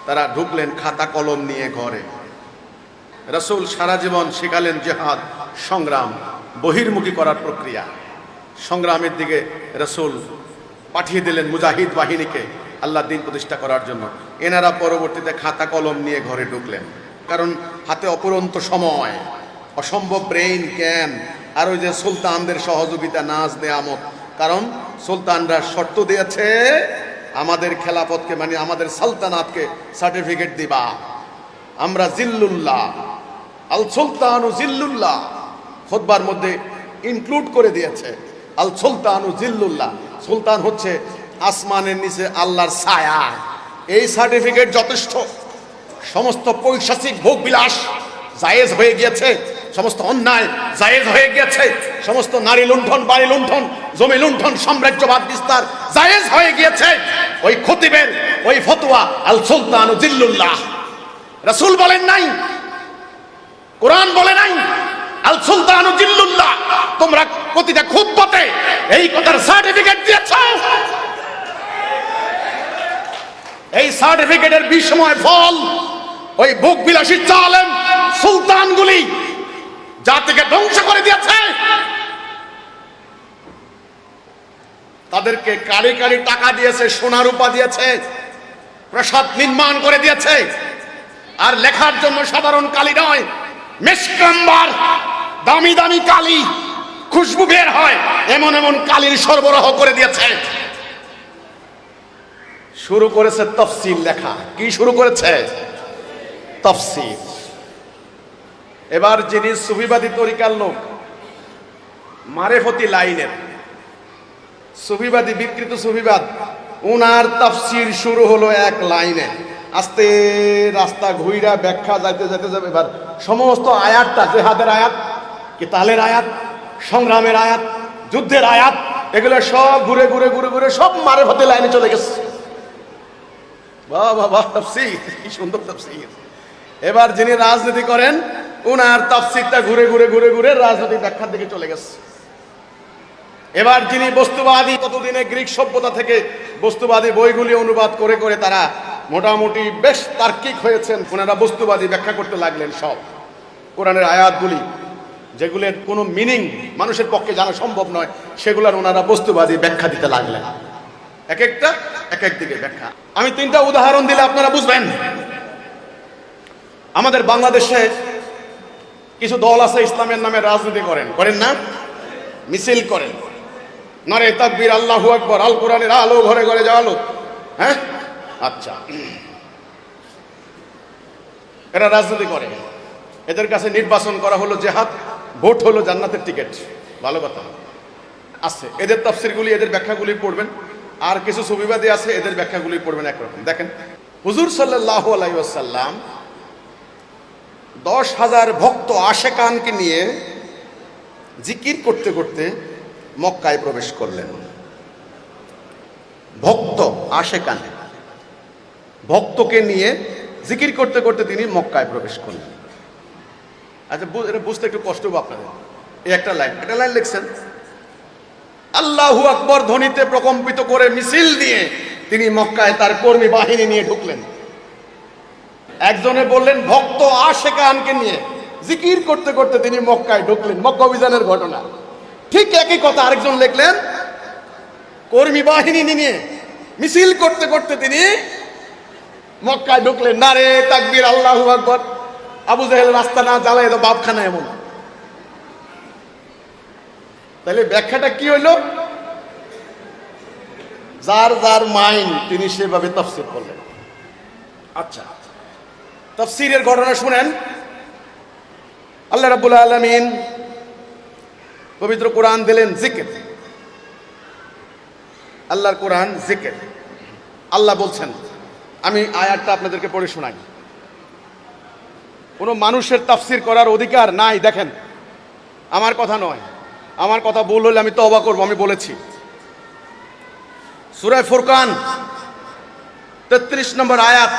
তারা ঢুকলেন খাতা কলম নিয়ে ঘরে। রাসূল সারা জীবন শেখালেন জিহাদ, সংগ্রাম, বহির্মুখী করার প্রক্রিয়া। সংগ্রামের দিকে রাসূল পাঠিয়ে দিলেন মুজাহিদ বাহিনীকে আল্লাহর দ্বীন প্রতিষ্ঠা করার জন্য। এনারা পরবর্তীতে খাতা কলম নিয়ে ঘরে ঢুকলেন, কারণ হাতে অপরন্ত সময়, অসম্ভব ব্রেইন জ্ঞান, আর ওই যে সুলতানদের সহযোগিতা, নাজ নেয়ামত। কারণ সুলতানরা শর্ত দিয়েছে, আমাদের খেলাফতকে মানে আমাদের সালতানাতকে সার্টিফিকেট দিবা। আমরা জিল্লুল্লাহ, আল সুলতানু জিল্লুল্লাহ খুতবার মধ্যে ইনক্লুড করে দিয়েছে। আল সুলতানু জিল্লুল্লাহ, সুলতান হচ্ছে আসমানের নিচে আল্লাহর ছায়া। এই সার্টিফিকেট যথেষ্ট। সমস্ত পৈশাচিক ভোগ বিলাস জায়েজ হয়ে গিয়েছে, সমস্ত অন্যায় জায়েজ হয়ে গিয়েছে, সমস্ত নারী লুণ্ঠন, বাড়ি লুণ্ঠন, জমি লুণ্ঠন, সাম্রাজ্যবাদ বিস্তার জায়েজ হয়ে গিয়েছে। ওই খতিবের ওই ফতোয়া আল সুলতানু জিল্লুল্লাহ। রাসূল বলেন নাই, কোরআন বলে নাই আল সুলতানু জিল্লুল্লাহ। তোমরা প্রতিটা খুতবাতে এই কথার সার্টিফিকেট দিয়েছো। এই সার্টিফিকেটের বিস্ময় ফল ওই ভোগ বিলাসী জালেম সুলতানগুলি জাতিকে ধ্বংস করে দিয়েছে। তাদেরকে কারি কারি টাকা দিয়েছে, সোনা রূপা দিয়েছে, প্রাসাদ নির্মাণ করে দিয়েছে। আর লেখার জন্য সাধারণ কালি নয়, মেশকাম্বার, দামি দামি কালি, খুশবু বের হয় এমন এমন কালির সরবরাহ করে দিয়েছে। শুরু করেছে তাফসীর লেখা। কি শুরু করেছে? তাফসীর। এবার যিনি সুফিবাদী তরিকার লোক, মারেফতি লাইনের সুফিবাদী, বিকৃত সুফিবাদ, উনার তাফসীর শুরু হলো এক লাইনে। আস্তে রাস্তা ঘুইরা ব্যাখ্যা যাইতে যাইতে যাবে। এবার সমস্ত আয়াতটা, জেহাদের আয়াত, কিতালের আয়াত, সংগ্রামের আয়াত, যুদ্ধের আয়াত, এগুলো সব ঘুরে ঘুরে ঘুরে ঘুরে সব মারেফতি লাইনে চলে গেছে। বাহ বাহ বাহ, তাফসীর, কি সুন্দর তাফসীর। এবার যিনি রাজনীতি করেন, উনার তাফসীরটা ঘুরে ঘুরে ঘুরে ঘুরে রাজনৈতিক ব্যাখ্যার দিকে চলে গেছে। এবার যিনি বস্তুবাদী, ততদিনে গ্রিক সভ্যতা থেকে বস্তুবাদী বইগুলি অনুবাদ করে করে তারা মোটামুটি বেশ তার্কিক হয়েছেন, ওনারা বস্তুবাদী ব্যাখ্যা করতে লাগলেন সব কোরআনের আয়াতগুলি, যেগুলোর কোনো মিনিং মানুষের পক্ষে জানা সম্ভব নয়, সেগুলোর ওনারা বস্তুবাদী ব্যাখ্যা দিতে লাগলেন। এক একটা এক এক দিকে ব্যাখ্যা। আমি তিনটা উদাহরণ দিলে আপনারা বুঝবেন। আমাদের বাংলাদেশে কিছু দল আছে ইসলামের নামে রাজনীতি করেন, করেন না? মিছিল করেন, নারে তাকবীর, আল্লাহু আকবার, আল কোরআনের আলো ঘরে ঘরে জ্বালো। হ্যাঁ, আচ্ছা, এরা রাজনীতি করে। এদের কাছে নির্বাচন করা হলো জেহাদ, ভোট হলো জান্নাতের টিকিট। ভালো কথা আছে। এদের তাফসীরগুলি, এদের ব্যাখ্যাগুলি পড়বেন। আর কিছু সুফিবাদী আছে, এদের ব্যাখ্যাগুলি পড়বেন একরকম। দেখেন, হুজুর সাল্লাল্লাহু আলাইহি ওয়াসাল্লাম 10,000 ভক্ত আশেকানকে নিয়ে জিকির করতে করতে মক্কায় প্রবেশ করলেন। ভক্ত আশেকান, ভক্তকে নিয়ে জিকির করতে করতে তিনি মক্কায় প্রবেশ করলেন। আচ্ছা, এটা বুঝতে একটু কষ্ট হবে আপনাদের। এই একটা লাইন লিখছেন, আল্লাহু আকবার ধ্বনিতে প্রকম্পিত করে মিছিল দিয়ে তিনি মক্কায় তার কর্মী বাহিনী নিয়ে ঢুকলেন। একজনে বললেন ভক্ত আশেকানকে নিয়ে জিকির করতে করতে তিনি মক্কায় ঢুকলেন, মক্কা অভিযানের ঘটনা। ঠিক একই কথা আরেকজন লিখলেন, কর্মী বাহিনী নিয়ে মিছিল করতে করতে তিনি মক্কায় ঢুকলেন। নারে তাকবীর, আল্লাহু আকবার। আবু জাহেল রাস্তা না জ্বালায় তো বাপখানা এমন। তাহলে ব্যাখ্যাটা কি হইল? যার যার মাইন্ড তিনি সেভাবে তাফসীর করলেন। আচ্ছা, তাফসীরের ঘটনা শুনেন। আল্লাহ রাব্বুল আলামিন পবিত্র কোরআন দিলেন জিকির। আল্লাহর কোরআন জিকির। আল্লাহ বলছেন, আমি আয়াতটা আপনাদেরকে পড়ে শোনাই। কোনো মানুষের তাফসীর করার অধিকার নাই। দেখেন, আমার কথা নয়, আমার কথা ভুল হলে আমি তওবা করব, আমি বলেছি। সূরা ফুরকান 33 নম্বর আয়াত,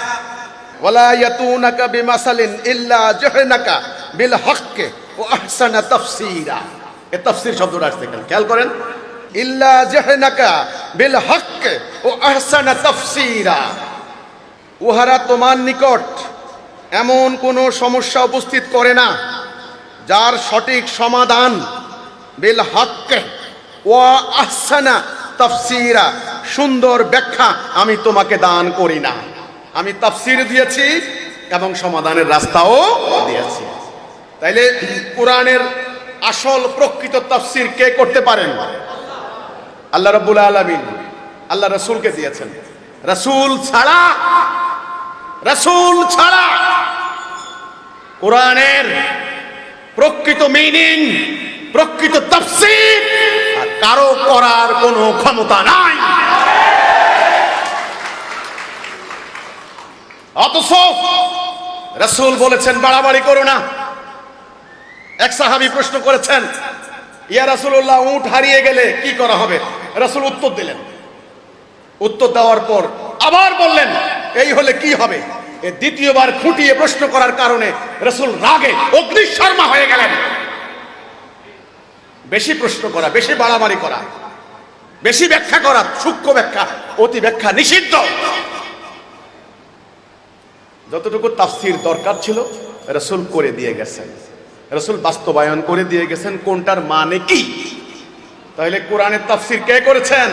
ওয়ালা ইয়াতুনাকা বিমাসালিন ইল্লা জাহনাকা বিল হক্কে ওয়া আহসানা তাফসীরা। এই তাফসীর শব্দটা আসছে, খেয়াল করেন। ইল্লা জাহনাকা বিল হক্কে ওয়া আহসানা তাফসীরা। উহারা তোমার নিকট এমন কোনো সমস্যা উপস্থিত করে না যার সঠিক সমাধান বিল হক্কে ওয়া আহসানা তাফসীরা, সুন্দর ব্যাখ্যা আমি তোমাকে দান করি না। আমি তাফসীর দিয়েছি এবং সমাধানের রাস্তাও দিয়েছি। তাইলে কোরআনের আসল প্রকৃত তাফসীর কে করতে পারেন? আল্লাহ রাব্বুল আলামিন আল্লাহ রাসূলকে দিয়েছেন। রাসূল ছাড়া কোরআনের প্রকৃত মিনিং, প্রকৃত তাফসীর আর কারো করার কোনো ক্ষমতা নাই। অথচ রাসূল বলেছেন বাড়াবাড়ি করো না। এক সাহাবী প্রশ্ন করেছেন, ইয়া রাসূলুল্লাহ, উট হারিয়ে গেলে কি করা হবে? রাসূল উত্তর দিলেন। উত্তর দেওয়ার পর আবার বললেন, এই হলে কি হবে? এই দ্বিতীয়বার খুঁটিয়ে প্রশ্ন করার কারণে রাসূল রাগে অগ্নিশর্মা হয়ে গেলেন। বেশি প্রশ্ন করা, বেশি বাড়াবাড়ি করা, বেশি ব্যাখ্যা করা, সূক্ষ্ম ব্যাখ্যা, অতি ব্যাখ্যা নিষিদ্ধ। যতটুকু তাফসীর দরকার ছিল রাসূল করে দিয়ে গেছেন, রাসূল বাস্তবায়ন করে দিয়ে গেছেন কোনটার মানে কি। তাহলে কোরআনের তাফসীর কে করেছেন?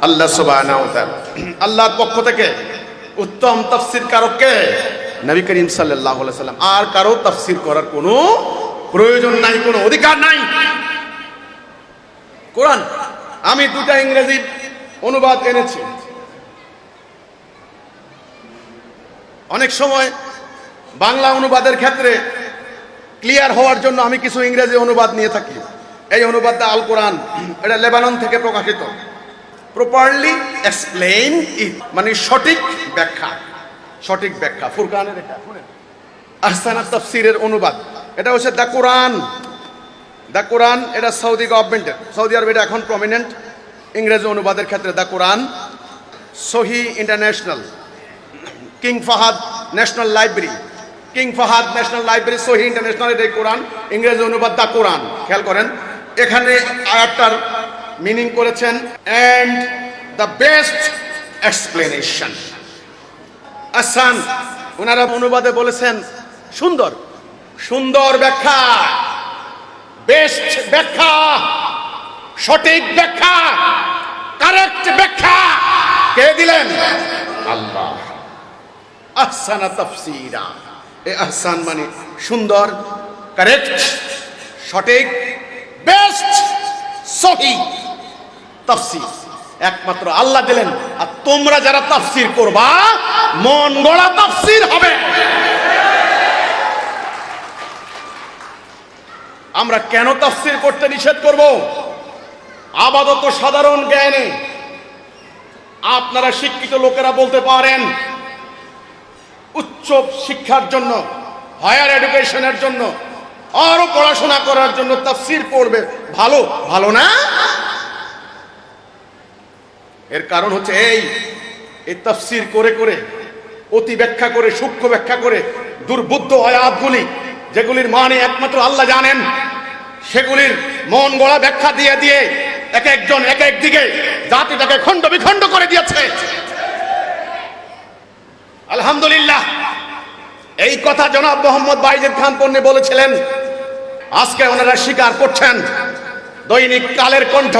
আল্লাহ সুবহানাহু ওয়া তাআলা। আল্লাহর পক্ষ থেকে উত্তম তাফসীর কারক কে? নবী করিম সাল্লাল্লাহু আলাইহি সাল্লাম। আর কারো তাফসীর করার কোনো প্রয়োজন নাই, কোনো অধিকার নাই। কোরআন আমি দুটা ইংরেজি অনুবাদ এনেছি। অনেক সময় বাংলা অনুবাদের ক্ষেত্রে ক্লিয়ার হওয়ার জন্য আমি কিছু ইংরেজি অনুবাদ নিয়ে থাকি। এই অনুবাদটা আল কোরআন, এটা লেবানন থেকে প্রকাশিত। প্রপারলি এক্সপ্লেইন ইট মানে সঠিক ব্যাখ্যা, সঠিক ব্যাখ্যা। ফুরকানের এটা আহসানা তাফসীরের অনুবাদ, এটা হচ্ছে দ্য কোরআন। দ্য কোরআন এটা সৌদি গভর্নমেন্টের, সৌদি আরব এটা এখন প্রমিনেন্ট ইংরেজি অনুবাদের ক্ষেত্রে। The Quran, Sahih International, King Fahad National Library, King Fahad National Library, Sahih International এই কোরআন, ইংরেজি অনুবাদ দ্য কোরআন। খেয়াল করেন এখানে আয়াতটার মিনিং করেছেন and the best explanation. Ahsan ওনারা অনুবাদে বলেছেন সুন্দর, সুন্দর ব্যাখ্যা, বেস্ট ব্যাখ্যা, সঠিক ব্যাখ্যা, কারেক্ট ব্যাখ্যা কে দিলেন? আল্লাহ। আহসানা তাফসীরা, এই আহসান মানে সুন্দর, কারেক্ট, সঠিক, বেস্ট, সহি তাফসীর একমাত্র আল্লাহ দিলেন। আর তোমরা যারা তাফসীর করবা মন গড়া তাফসীর হবে। আমরা কেন তাফসীর করতে নিষেধ করব? আপাতত সাধারণ জ্ঞানে আপনারা শিক্ষিত লোকেরা বলতে পারেন উচ্চ শিক্ষার জন্য, হায়ার এডুকেশনের জন্য, আরো পড়াশোনা করার জন্য তাফসীর পড়বে, ভালো, ভালো না? এর কারণ হচ্ছে এই তাফসীর করে করে, অতি ব্যাখ্যা করে, সূক্ষ্ম ব্যাখ্যা করে, দুর্বোধ্য আয়াতগুলি যেগুলির মানে একমাত্র আল্লাহ জানেন, সেগুলির মন গড়া ব্যাখ্যা দিয়ে দিয়ে এক একজন এক এক দিকে জাতিটাকে খণ্ড বিখণ্ড করে দিয়েছে। আলহামদুলিল্লাহ এই কথা জনাব মোহাম্মদ বাইজিদ খান পন্নী বলেছিলেন, আজকে ওনারা স্বীকার করছেন। দৈনিক কালের কণ্ঠ,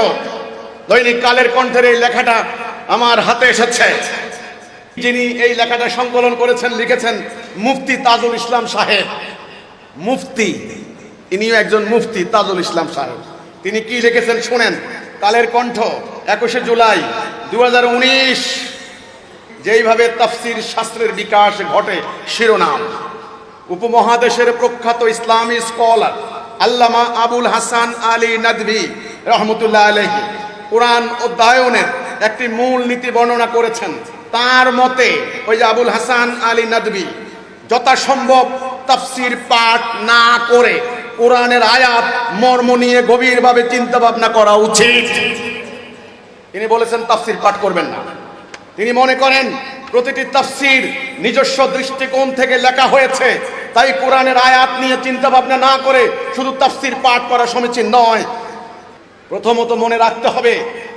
দৈনিক কালের কণ্ঠের এই লেখাটা আমার হাতে এসেছে। যিনি এই লেখাটা সংকলন করেছেন, লিখেছেন মুফতি তাজুল ইসলাম সাহেব। মুফতি, ইনিও একজন মুফতি, তাজুল ইসলাম সাহেব। তিনি কি লিখেছেন শুনেন। কালের কণ্ঠ 21শে জুলাই 2019, যেইভাবে তাফসীর শাস্ত্রের বিকাশ ঘটে শিরোনাম। উপমহাদেশের প্রখ্যাত ইসলামী স্কলার আল্লামা আবুল হাসান আলী নদভী রহমতুল্লাহ আলাইহি কোরআন অধ্যয়নের একটি মূল নীতি বর্ণনা করেছেন। তার মতে ওই যে আবুল হাসান আলী নদভী যথাসম্ভব তাফসীর পাঠ না করে কোরআনের আয়াত মর্ম নিয়ে গভীরভাবে চিন্তা ভাবনা করা উচিত। তিনি বলেছেন তাফসীর পাঠ করবেন না। তিনি মনে করেন প্রতিটি তাফসীর নিজস্ব দৃষ্টিকোণ থেকে লেখা হয়েছে, তাই কোরআনের আয়াত নিয়ে চিন্তা ভাবনা না করে শুধু তাফসীর পাঠ করা সমীচীন নয়। প্রথমত মনে রাখতে হবে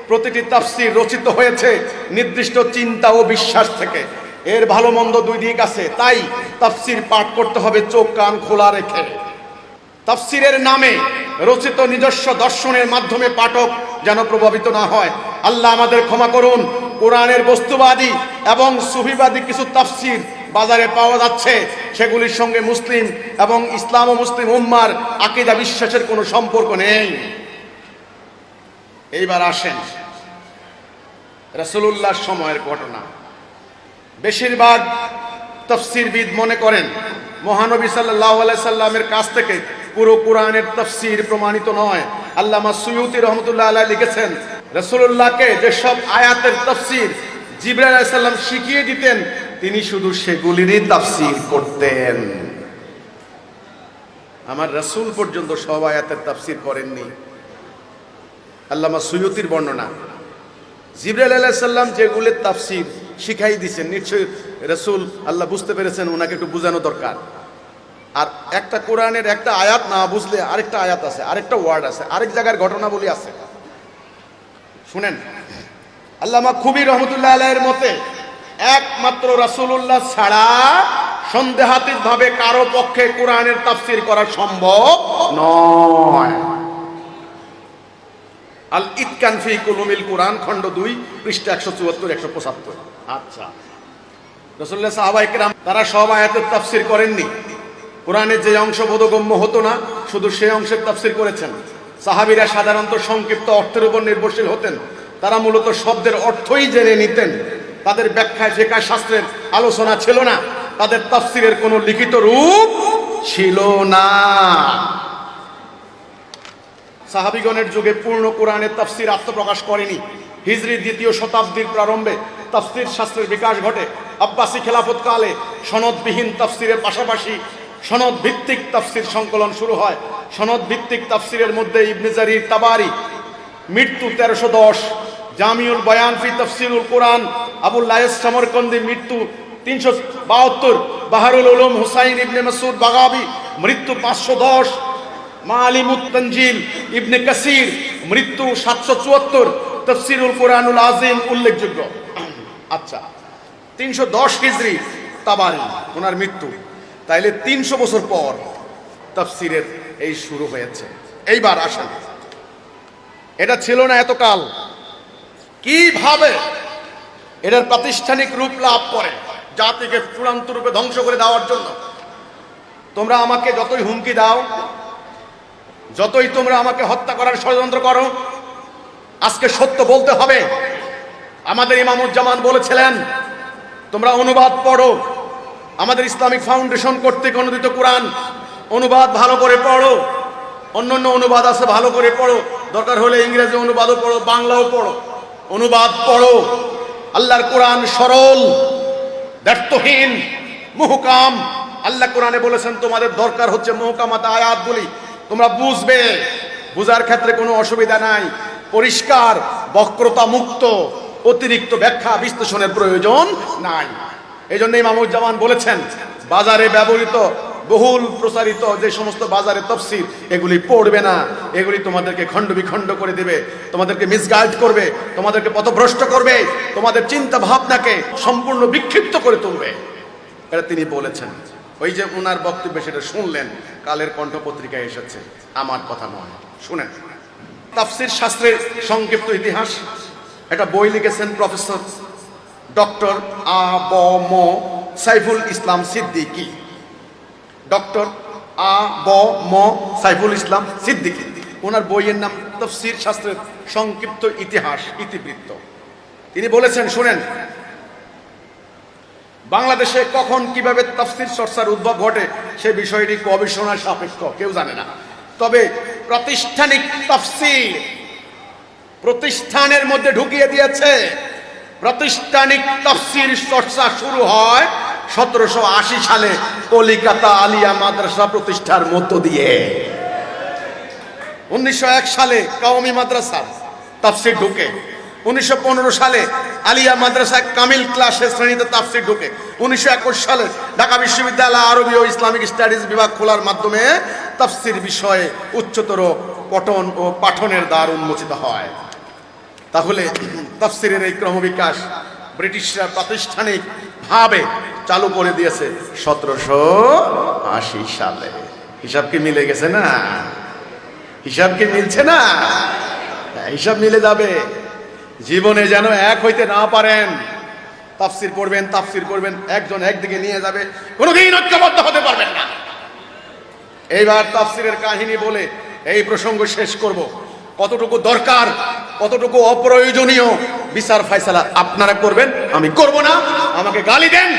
প্রতিটি তাফসীর রচিত হয়েছে নির্দিষ্ট চিন্তা ও বিশ্বাস থেকে। এর ভালো মন্দ দুই দিক আছে, তাই তাফসীর পাঠ করতে হবে চোখ কান খোলা রেখে। তাফসীরের নামে রচিত নিজস্ব দর্শনের মাধ্যমে পাঠক যেন প্রভাবিত না হয়। আল্লাহ আমাদের ক্ষমা করুন। কোরআনের বস্তুবাদী এবং সুফিবাদী কিছু তাফসীর বাজারে পাওয়া যাচ্ছে, সেগুলির সঙ্গে মুসলিম এবং ইসলাম ও মুসলিম উম্মার আকীদা বিশ্বাসের কোনো সম্পর্ক নেই। এইবার আসেন রাসূলুল্লাহর সময়ের ঘটনা। বেশিরভাগ তাফসীরবিদ মনে করেন মহানবী সাল্লাল্লাহু আলাইহি সাল্লামের কাছ থেকে পুরো কোরআনের তাফসীর প্রমাণিত নয়। আল্লামা সুয়ুতী রহমতুল্লাহ আলাইহি লিখেছেন, রাসূলুল্লাহকে যেসব আয়াতের তাফসীর জিবরাইল আলাইহিস সালাম শিখিয়ে দিতেন, তিনি শুধু সেগুলিরই তাফসীর করতেন। আমার রাসূল পর্যন্ত সব আয়াতের তাফসীর করেননি। আল্লামা সুয়ুতীর বর্ণনা, জিবরাইল আলাইহিস সালাম যেগুলির তাফসীর শিখাই দিয়েছেন, নিশ্চয়ই রাসূল আল্লাহ বুঝতে পেরেছেন ওনাকে একটু বোঝানো দরকার। আর একটা কোরআনের একটা আয়াত না বুঝলে আরেকটা আয়াত আছে, আরেকটা ওয়ার্ড আছে, আরেক জায়গার ঘটনাবলী আছে। শুনেন, আল্লামা খুবী রহমতুল্লাহ আলাইহির মতে একমাত্র রাসূলুল্লাহ ছাড়া সন্দেহাতীত ভাবে কারো পক্ষে কোরআনের তাফসীর করা সম্ভব নয়। আল ইতকান ফি কুলুমিল কোরআন খণ্ড 2 পৃষ্ঠা 174-175। আচ্ছা, রাসূলুল্লাহ সাহাবায়ে কেরাম তারা সব আয়াতের তাফসীর করেননি। কোরআনের যে অংশ বোধগম্য হতো না শুধু সেই অংশের তাফসীর করেছেন। সাহাবীরা সাধারণত সংক্ষিপ্ত অর্থের উপর নির্ভরশীল হতেন। তারা মূলত শব্দের অর্থই জেনে নিতেন। তাদের ব্যাখ্যায় ফিকহ শাস্ত্রের আলোচনা ছিল না। তাদের তাফসীরের কোনো লিখিত রূপ ছিল না। সাহাবীগণের যুগে পূর্ণ কোরআনের তাফসীর আত্মপ্রকাশ করেনি। হিজরি 2য় শতাব্দীর প্রারম্ভে তাফসীর শাস্ত্রের বিকাশ ঘটে। আব্বাসী খেলাফতকালে সনদবিহীন তাফসীরের পাশাপাশি সনদ ভিত্তিক তাফসীর সংকলন শুরু হয়। সনদ ভিত্তিক তাফসীরের মধ্যে ইবনে জারির তাবারি, মৃত্যু 1310, জামিউল বয়ান ফি তাফসীরুল কোরআন আবুল লায়েস সমরকন্দি, মৃত্যু 372, বাহারুল উলুম হুসাইন ইবনে মাসউদ বাগাবি, মৃত্যু 510, মালিমুত তানজিল ইবনে কাসির, মৃত্যু 774, তাফসীরুল কোরআনুল আযীম উল্লেখযোগ্য। আচ্ছা, 310 হিজরি তাবারি ওনার মৃত্যু, তাইলে 300 বছর পর তাফসীরের এই শুরু হয়েছে। এইবার আসেন, এটা ছিল না এতকাল, কিভাবে এটার প্রাতিষ্ঠানিক রূপ লাভ করে জাতিকে চূড়ান্ত রূপে ধ্বংস করে দেওয়ার জন্য। তোমরা আমাকে যতই হুমকি দাও, যতই তোমরা আমাকে হত্যা করার ষড়যন্ত্র করো, আজকে সত্য বলতে হবে। আমাদের ইমামুজ্জামান বলেছিলেন, তোমরা অনুবাদ পড়ো। আমাদের ইসলামিক ফাউন্ডেশন কর্তৃক অনুদিত কোরআন অনুবাদ ভালো করে পড়ো। অন্যান্য অনুবাদ আছে, ভালো করে পড়ো। দরকার হলে ইংরেজি অনুবাদও পড়ো, বাংলাও পড়ো। অনুবাদ পড়ো। আল্লাহর কোরআন সরল, ব্যর্থহীন, মুহকাম। আল্লাহ কোরআনে বলেছেন তোমাদের দরকার হচ্ছে মুহকামাত আয়াতগুলি, তোমরা বুঝবে। বুঝার ক্ষেত্রে কোনো অসুবিধা নাই, পরিষ্কার, বক্রতা মুক্ত, অতিরিক্ত ব্যাখ্যা বিশ্লেষণের প্রয়োজন নাই। এই জন্য ইমামুজ্জামান বলেছেন, বাজারে ব্যবহৃত বহুল প্রচারিত যে সমস্ত বাজারে তাফসীর, এগুলি পড়বে না। এগুলি তোমাদেরকে খণ্ড বিখণ্ড করে দেবে, তোমাদেরকে মিসগাইড করবে, তোমাদেরকে পথভ্রষ্ট করবে, তোমাদের চিন্তা ভাবনাকে সম্পূর্ণ বিক্ষিপ্ত করে তুলবে। এটা তিনি বলেছেন। ওই যে ওনার বক্তব্যে সেটা শুনলেন, কালের কণ্ঠ পত্রিকায় এসেছে, আমার কথা নয়, শুনেন। তাফসীর শাস্ত্রের সংক্ষিপ্ত ইতিহাস, একটা বই লিখেছেন professor doctor আ.ব.ম. Saiful Islam Siddiqui. Doctor আ.ব.ম. Saiful Islam Siddiqui, ওনার বইয়ের নাম তাফসীর শাস্ত্রের সংক্ষিপ্ত ইতিহাস, ইতিবৃত্ত। তিনি বলেছেন, শুনেন, বাংলাদেশে কখন কিভাবে তাফসীর চর্চার উদ্ভব ঘটে সে বিষয়টি গবেষণা সাপেক্ষ, কেউ জানে না। তবে প্রাতিষ্ঠানিক তাফসীর প্রতিষ্ঠানের মধ্যে ঢুকিয়ে দিয়েছে। প্রাতিষ্ঠানিক তাফসীর চর্চা শুরু হয় 1780 সালে কলিকাতা আলিয়া মাদ্রাসা প্রতিষ্ঠার মধ্য দিয়ে। 1901 সালে কওমি মাদ্রাসার তাফসীর ঢুকে। 1915 সালে আলিয়া মাদ্রাসা কামিল ক্লাসের শ্রেণীতে তাফসীর ঢুকে। 1921 সালে ঢাকা বিশ্ববিদ্যালয় আরবি ও ইসলামিক স্টাডিজ বিভাগ খোলার মাধ্যমে তাফসীর বিষয়ে উচ্চতর পঠন ও পাঠনের দ্বার উন্মোচিত হয়। তাহলে তাফসীরের এই ক্রমবিকাশ ব্রিটিশরা প্রাতিষ্ঠানিক ভাবে চালু করে দিয়েছে 1780 সালে। হিসাব কি মিলে গেছে না? হিসাব কি মিলছে না? হিসাব মিলে যাবে। জীবনে যেন এক হইতে না পারেন। তাফসীর পড়বেন, তাফসীর করবেন, একজন একদিকে নিয়ে যাবে, কোনোদিন ঐক্যবদ্ধ হতে পারবেন না। এইবার তাফসীরের কাহিনী বলে এই প্রসঙ্গ শেষ করব। কতটুকু দরকার, কতটুকু অপ্রয়োজনীয় বিচার ফায়সালা আপনারা করবেন, আমি করব না। আমাকে গালি দেন,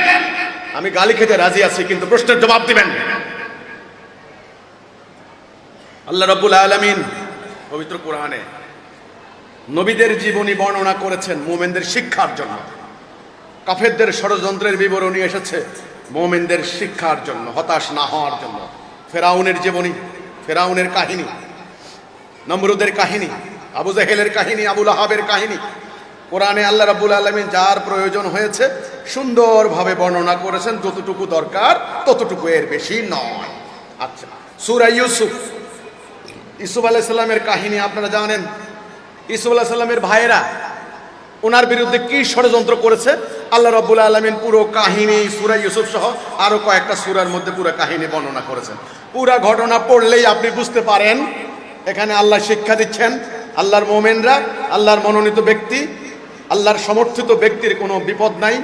আমি গালি খেতে রাজি আছি, কিন্তু প্রশ্নের জবাব দিবেন। আল্লাহ রাব্বুল আলামিন পবিত্র কোরআনে নবীদের জীবনী বর্ণনা করেছেন মুমিনদের শিক্ষার জন্য। কাফেরদের ষড়যন্ত্রের বিবরণী এসেছে মুমিনদের শিক্ষার জন্য, হতাশ না হওয়ার জন্য। ফেরাউনের জীবনী, ফেরাউনের কাহিনী, নমরুদের কাহিনী, আবু জাহেলের কাহিনী, আবু লাহাবের কাহিনী, কোরআনে আল্লাহ রাব্বুল আলামিন যার প্রয়োজন হয়েছে সুন্দরভাবে বর্ণনা করেছেন। যতটুকু দরকার ততটুকু, এর বেশি নয়। আচ্ছা, সূরা ইউসুফ, ইউসুফ আলাইহিস সালামের কাহিনী আপনারা জানেন। ইউসুফ আলাইহিস সালামের ভাইয়েরা ওনার বিরুদ্ধে কি ষড়যন্ত্র করেছে আল্লাহ রাব্বুল আলামিন পুরো কাহিনী সূরা ইউসুফ সহ আরো কয়েকটা সূরার মধ্যে পুরো কাহিনী বর্ণনা করেছেন। পুরো ঘটনা পড়লেই আপনি বুঝতে পারেন এখানে আল্লাহ শিক্ষা দিচ্ছেন, আল্লাহর মুমিনরা, আল্লাহর মনোনীত ব্যক্তি, আল্লাহর সমর্থিত ব্যক্তির কোনো বিপদ নাই,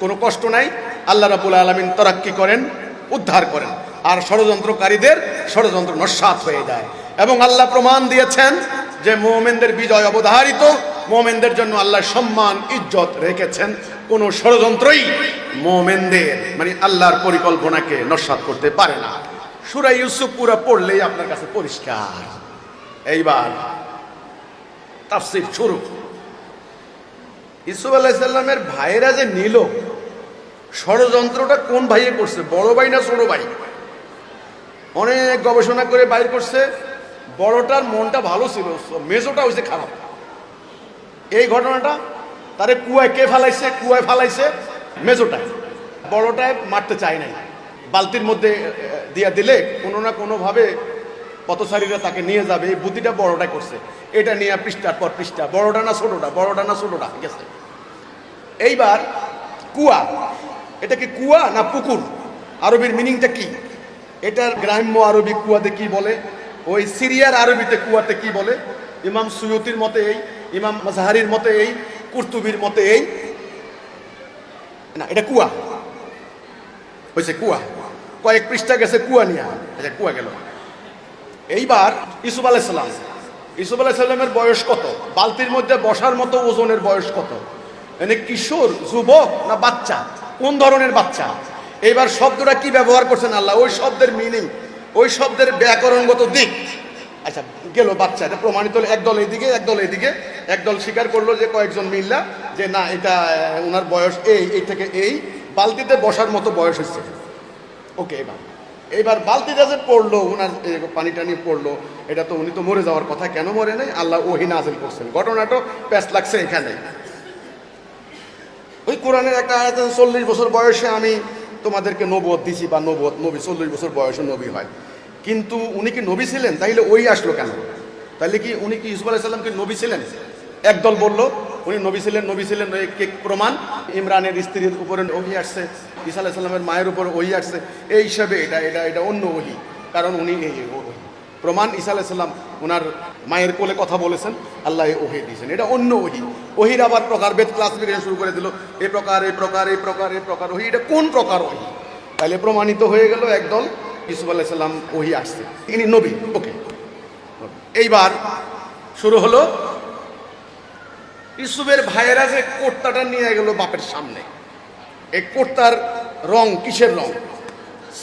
কোনো কষ্ট নাই। আল্লাহ রাব্বুল আলামিন তারাক্কি করেন, উদ্ধার করেন, আর ষড়যন্ত্রকারীদের ষড়যন্ত্র নস্যাৎ হয়ে যায়। এবং আল্লাহ প্রমাণ দিয়েছেন যে মুমিনদের বিজয় অবধারিত, মুমিনদের জন্য আল্লাহ সম্মান ইজ্জত রেখেছেন। কোন ষড়যন্ত্রই মুমিনদের মানে আল্লাহর পরিকল্পনাকে নস্যাৎ করতে পারে না। সূরা ইউসুফ পুরো পড়লেই আপনার কাছে পরিষ্কার। এইবার তাফসীর শুরু। ইউসুফ আলাইহিস সালামের ভাইরা যে নিল, ষড়যন্ত্রটা কোন ভাইয়ে করছে, বড় ভাই না ছোট ভাই? অনেক গবেষণা করে বাইর করছে বড়টার মনটা ভালো ছিল, মেজোটা হয়েছে খারাপ। এই ঘটনাটা তারে কুয়ায় কে ফালাইছে? কুয়ায় ফালাইছে মেজোটায়। বড়টায় মারতে চায় নাই, বালতির মধ্যে দিয়া দিলে কোনো না কোনোভাবে পথচারীরা তাকে নিয়ে যাবে, এই বুদ্ধিটা বড়টাই করছে। এটা নিয়ে পৃষ্ঠার পর পৃষ্ঠা, বড়টা না ছোটটা, বড়টা না ছোটটা গেছে। এইবার কুয়া, এটা কি কুয়া না পুকুর? আরবির মিনিংটা কি? এটার গ্রাম্য আরবি কুয়াতে কি বলে, ওই সিরিয়ার আরবিতে কুয়াতে কি বলে? ইমাম সুয়ুতির মতে এই, ইমাম মাজহারির মতে এই, কুরতুবির মতে এই। না, এটা কুয়া হয়েছে, কুয়া। কয়েক পৃষ্ঠা গেছে কুয়া নিয়ে, আচ্ছা কুয়া গেল। এইবার ইউসুফ আলাইহিস সালাম, ইউসুফ আলাইহিস সালামের বয়স কত? বালতির মধ্যে বসার মতো ওজনের বয়স কত? মানে কিশোর, যুবক না বাচ্চা? কোন ধরনের বাচ্চা? এইবার শব্দটা কি ব্যবহার করছেন আল্লাহ, ওই শব্দের মিনিং, ওই শব্দের ব্যাকরণগত দিক। আচ্ছা গেল বাচ্চা, এটা প্রমাণিত হলো একদল এইদিকে একদল এইদিকে। একদল স্বীকার করলো যে কয়েকজন মিল্লা যে না এটা ওনার বয়স এই থেকে এই, বালতিতে বসার মতো বয়স হচ্ছে। ওকে, এইবার বালতিতে যে পড়লো, ওনার পানি টানি পড়লো, এটা তো উনি তো মরে যাওয়ার কথা, কেন মরে নাই? আল্লাহ ওহী নাযিল করছেন। ঘটনাটা প্যাচ লাগছে এখানে। ওই কোরআনের একটা আয়াত, 40 বছর বয়সে আমি তোমাদেরকে নবুয়ত দিছি, বা নবী 40 বছর বয়সে নবী হয়। কিন্তু উনি কি নবী ছিলেন? তাইলে ওই আসলো কেন? তাইলে কি উনি কি ইউসুফ আলাইহিস সালাম কি নবী ছিলেন? একদল বলল উনি নবী ছিলেন, নবী ছিলেন। কে প্রমাণ? ইমরানের স্ত্রীর উপরে ওহী আসছে, ঈসা আলাইহিস সালামের মায়ের উপর ওহী আসছে, এই হিসাবে এটা অন্য ওহী, কারণ উনি এই প্রমাণ। ঈসা আলাইহিস সালাম ওনার মায়ের কোলে কথা বলেছেন, আল্লাহ ওহী দিয়েছেন, এটা অন্য ওহী। ওহীর আবার প্রকারভেদ ক্লাসিফিকেশন শুরু করে দিল, এই প্রকার এই প্রকার এই প্রকার এই প্রকার ওহী, এটা কোন প্রকার ওহী? তাহলে প্রমাণিত হয়ে গেল একদল ইউসুফ আলাইহিস সালাম ওহী আসছে, ইনি নবী। ওকে, এইবার শুরু হলো। ইউসুফের ভাইয়েরা যে কোর্তাটা নিয়ে গেল বাপের সামনে, এই কোর্তার রং কিসের রং?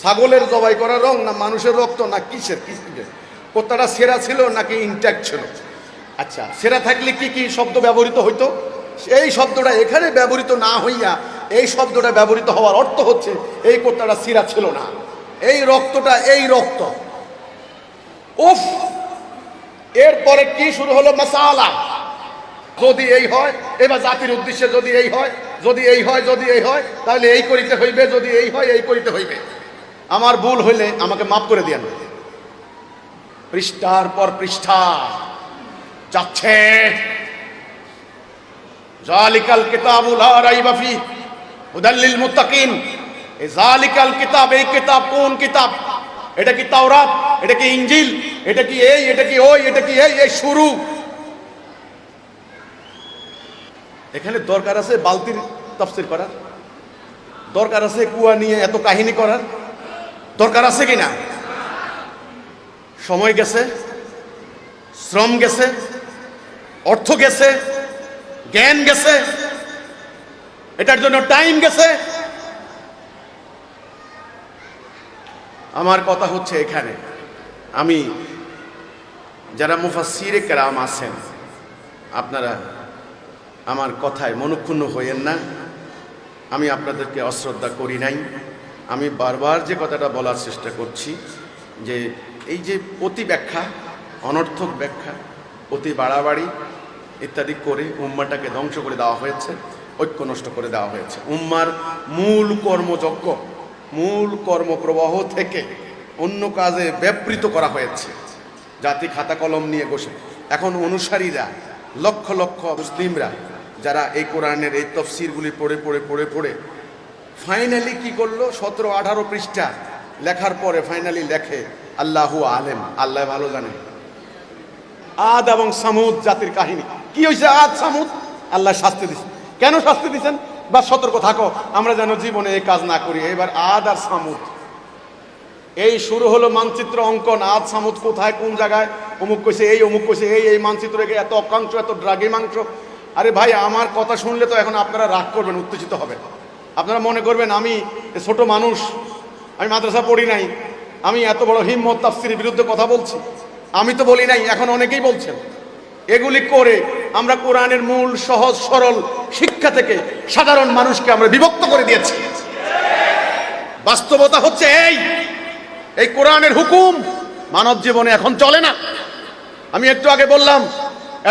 ছাগলের জবাই করা রং, না মানুষের রক্ত, না কিসের? কোর্তাটা সেরা ছিল নাকি ইনট্যাক্ট ছিল? আচ্ছা, সেরা থাকলে কি কি শব্দ ব্যবহৃত হইতো? এই শব্দটা এখানে ব্যবহৃত না হইয়া এই শব্দটা ব্যবহৃত হওয়ার অর্থ হচ্ছে এই কোর্তাটা সেরা ছিল না, এই রক্তটা এই রক্ত। উফ! এরপরে কি শুরু হলো? মাসালা। যদি এই হয়, এবার জাতির উদ্দেশ্যে যদি এই হয়, যদি এই হয়, যদি এই হয়, তাহলে এই করিতে হইবে, যদি এই হয় এই করিতে হইবে। আমার ভুল হইলে আমাকে মাফ করে দিয়েন। পৃষ্ঠার পর পৃষ্ঠা যাচ্ছে। জালিকাল কিতাবু লা রাইবা ফি হুদাল লিল মুত্তাকিন। এই জালিকাল কিতাব, এই কিতাব কোন কিতাব? এটা কি তাওরাত? এটা কি ইনজিল? এটা কি এই, এটা কি ওই, এটা কি এই শুরু। এখানে দরকার আছে বালতির তাফসীর করার, দরকার আছে কুয়া নিয়ে এত কাহিনী করার, দরকার আছে কিনা? সময় গেছে, শ্রম গেছে, অর্থ গেছে, জ্ঞান গেছে, এটার জন্য টাইম গেছে। আমার কথা হচ্ছে এখানে, আমি যারা মুফাসসিরে কেরাম আছেন, আপনারা আমার কথায় মনক্ষুণ্ণ হইয়েন না। আমি আপনাদেরকে অশ্রদ্ধা করি নাই। আমি বারবার যে কথাটা বলার চেষ্টা করছি যে এই যে অতি ব্যাখ্যা, অনর্থক ব্যাখ্যা, অতি বাড়াবাড়ি ইত্যাদি করে উম্মাটাকে ধ্বংস করে দেওয়া হয়েছে, ঐক্য নষ্ট করে দেওয়া হয়েছে। উম্মার মূল কর্মযজ্ঞ, মূল কর্মপ্রবাহ থেকে অন্য কাজে ব্যাপৃত করা হয়েছে। জাতি খাতা কলম নিয়ে বসে, এখন অনুসারীরা লক্ষ লক্ষ মুসলিমরা যারা এই কোরআনের এই তফসিরগুলি পড়ে পড়ে পড়ে পড়ে ফাইনালি কি করলো? 17-18 পৃষ্ঠা লেখার পরে ফাইনালি লেখে আল্লাহু আলেম, আল্লাহ ভালো জানেন। আদ এবং সামুদ জাতির কাহিনী কি হয়েছে? আদ সামুদ আল্লাহ শাস্তি দিচ্ছেন। কেন শাস্তি দিচ্ছেন? বা সতর্ক থাকো, আমরা যেন জীবনে এই কাজ না করি। এবার আদ আর সামুদ এই শুরু হলো মানচিত্র অঙ্কন, আজ সামুদ কোথায় কোন জায়গায়, অমুক কইছে এই, অমুক কইছে এই মানচিত্র রেখে এত অকাংশ, এত ড্রাগি মাংস। আরে ভাই, আমার কথা শুনলে তো এখন আপনারা রাগ করবেন, উত্তেজিত হবেন। আপনারা মনে করবেন আমি ছোট মানুষ, আমি মাদ্রাসা পড়ি নাই, আমি এত বড় হিম্মত তাফসীরের বিরুদ্ধে কথা বলছি। আমি তো বলি নাই, এখন অনেকেই বলছেন। এগুলি করে আমরা কোরআনের মূল সহজ সরল শিক্ষা থেকে সাধারণ মানুষকে আমরা বিভক্ত করে দিয়েছি। বাস্তবতা হচ্ছে এই কোরআনের হুকুম মানব জীবনে এখন চলে না। আমি একটু আগে বললাম,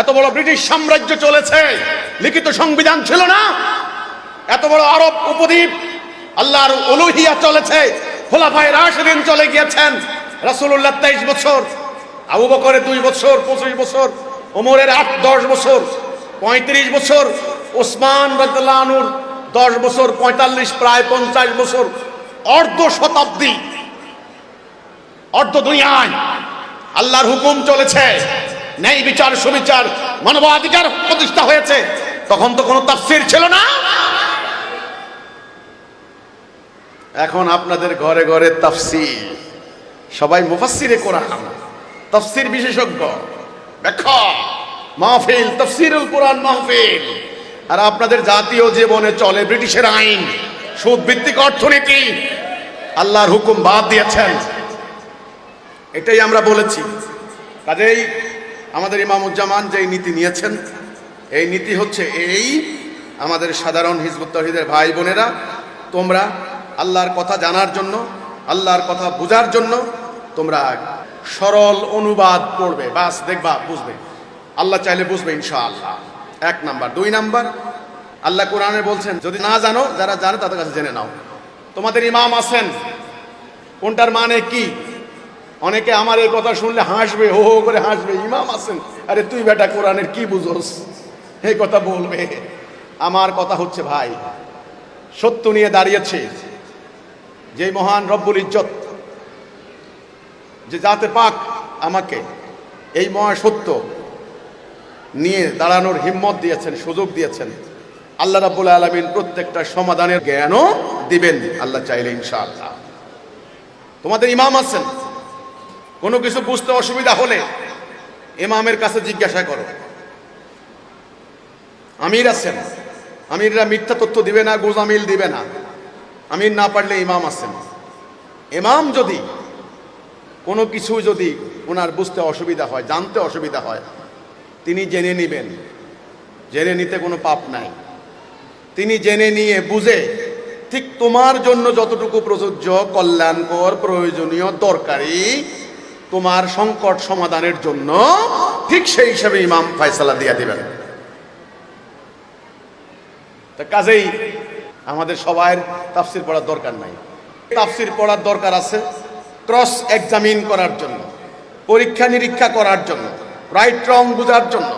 এত বড় ব্রিটিশ সাম্রাজ্য চলেছে, লিখিত সংবিধান ছিল না। এত বড় আরব উপদ্বীপ, আল্লাহর উলুহিয়া চলেছে, খোলাফায়ে রাশিদিন চলে গিয়েছেন, রাসূলুল্লাহ 23 বছর, আবু বকরের 2 বছর 25 বছর, ওমরের 8-10 বছর 35 বছর, ওসমান রাদিয়াল্লাহু আনহুর 10 বছর 45, প্রায় 50 বছর, অর্ধ শতাব্দী, অর্ধ দুনিয়ায় আল্লাহর হুকুম চলেছে, ন্যায় বিচার সুবিচার মানবাধিকার প্রতিষ্ঠা হয়েছে। তখন তো কোনো তাফসীর ছিল না। এখন আপনাদের ঘরে ঘরে তাফসীর, সবাই মুফাসসিরে কোরআন, তাফসীর বিশেষজ্ঞ, ব্যাখ্যা মাহফিল, তাফসীরুল কোরআন মাহফিল। আর আপনাদের জাতীয় জীবনে চলে ব্রিটিশের আইন, সুদ ভিত্তিক অর্থনীতি, আল্লাহর হুকুম বাদ দিয়েছেন। এটাই আমরা বলেছি। কাজেই আমাদের ইমামুজ্জামান যেই নীতি নিয়েছেন, এই নীতি হচ্ছে আমাদের সাধারণ হিজবুত তাওহীদের ভাই বোনেরা, তোমরা আল্লাহর কথা জানার জন্য, আল্লাহর কথা বোঝার জন্য তোমরা সরল অনুবাদ পড়বে, বাস দেখবা বুঝবে, আল্লাহ চাইলে বুঝবে ইনশাআল্লাহ। 1 নাম্বার। 2 নাম্বার, আল্লাহ কোরআনে বলছেন যদি না জানো, যারা জানে তাদের কাছে জেনে নাও। তোমাদের ইমাম আছেন, কোনটার মানে কি? অনেকে আমার এই কথা শুনলে হাসবে, হো হো করে হাসবে, ইমাম আছেন, আরে তুই বেটা কোরআনের কি বুঝোস, এই কথা বলবে। আমার কথা হচ্ছে ভাই, সত্য নিয়ে দাঁড়িয়েছে যে মহান রব্বুল ইজ্জত, যে জাতে পাক আমাকে এই মহা সত্য নিয়ে দাঁড়ানোর হিম্মত দিয়েছেন, সুযোগ দিয়েছেন। আল্লাহ রাব্বুল আলামিন প্রত্যেকটা সমাধানের জ্ঞানও দিবেন আল্লাহ চাইলে ইনশাআল্লাহ। তোমাদের ইমাম আছেন, কোনো কিছু বুঝতে অসুবিধা হলে ইমামের কাছে জিজ্ঞাসা করো। আমির আছেন, আমিররা মিথ্যা তথ্য দিবে না, গোজামিল দিবে না। আমির না পারলে ইমাম আছেন। ইমাম যদি কোনো কিছু যদি ওনার বুঝতে অসুবিধা হয়, জানতে অসুবিধা হয়, তিনি জেনে নেবেন, জেনে নিতে কোনো পাপ নাই। তিনি জেনে নিয়ে বুঝে ঠিক তোমার জন্য যতটুকু প্রযোজ্য, কল্যাণকর, প্রয়োজনীয়, দরকারি, তোমার সংকট সমাধানের জন্য ঠিক সেই হিসাবে ইমাম ফয়সালা দিয়ে দিবেন। কাজেই আমাদের সবার তাফসীর পড়ার দরকার নাই। তাফসীর পড়ার দরকার আছে ক্রস এক্সামিন করার জন্য, পরীক্ষা নিরীক্ষা করার জন্য, রাইট রং বোঝার জন্য।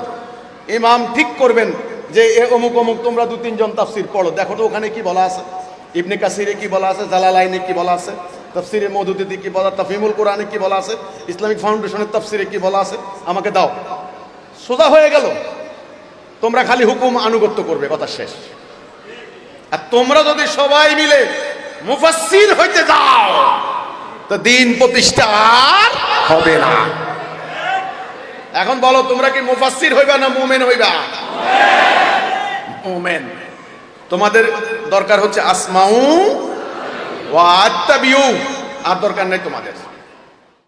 ইমাম ঠিক করবেন যে অমুক অমুক তোমরা 2-3 জন তাফসীর পড়ো, দেখো তো ওখানে কি বলা আছে, ইবনে কাসিরে কি বলা আছে, জালালাইনে কি বলা আছে, তাফসীরে মওদুদীতে কি বলা, তাফহিমুল কোরআনে কি বলা আছে, ইসলামিক ফাউন্ডেশনের তাফসীরে কি বলা আছে, আমাকে দাও। সোজা হয়ে গেল। তোমরা খালি হুকুম আনুগত্য করবে, কথা শেষ। আর তোমরা যদি সবাই মিলে মুফাসসির হইতে যাও তো দিন প্রতিষ্ঠা আর হবে না। এখন বলো, তোমরা কি মুফাসসির হইবা না মুমিন হইবা? মুমিন। তোমাদের দরকার হচ্ছে আসমাউ ওয়া আত্তাবিউ, আর দরকার নাই তোমাদের।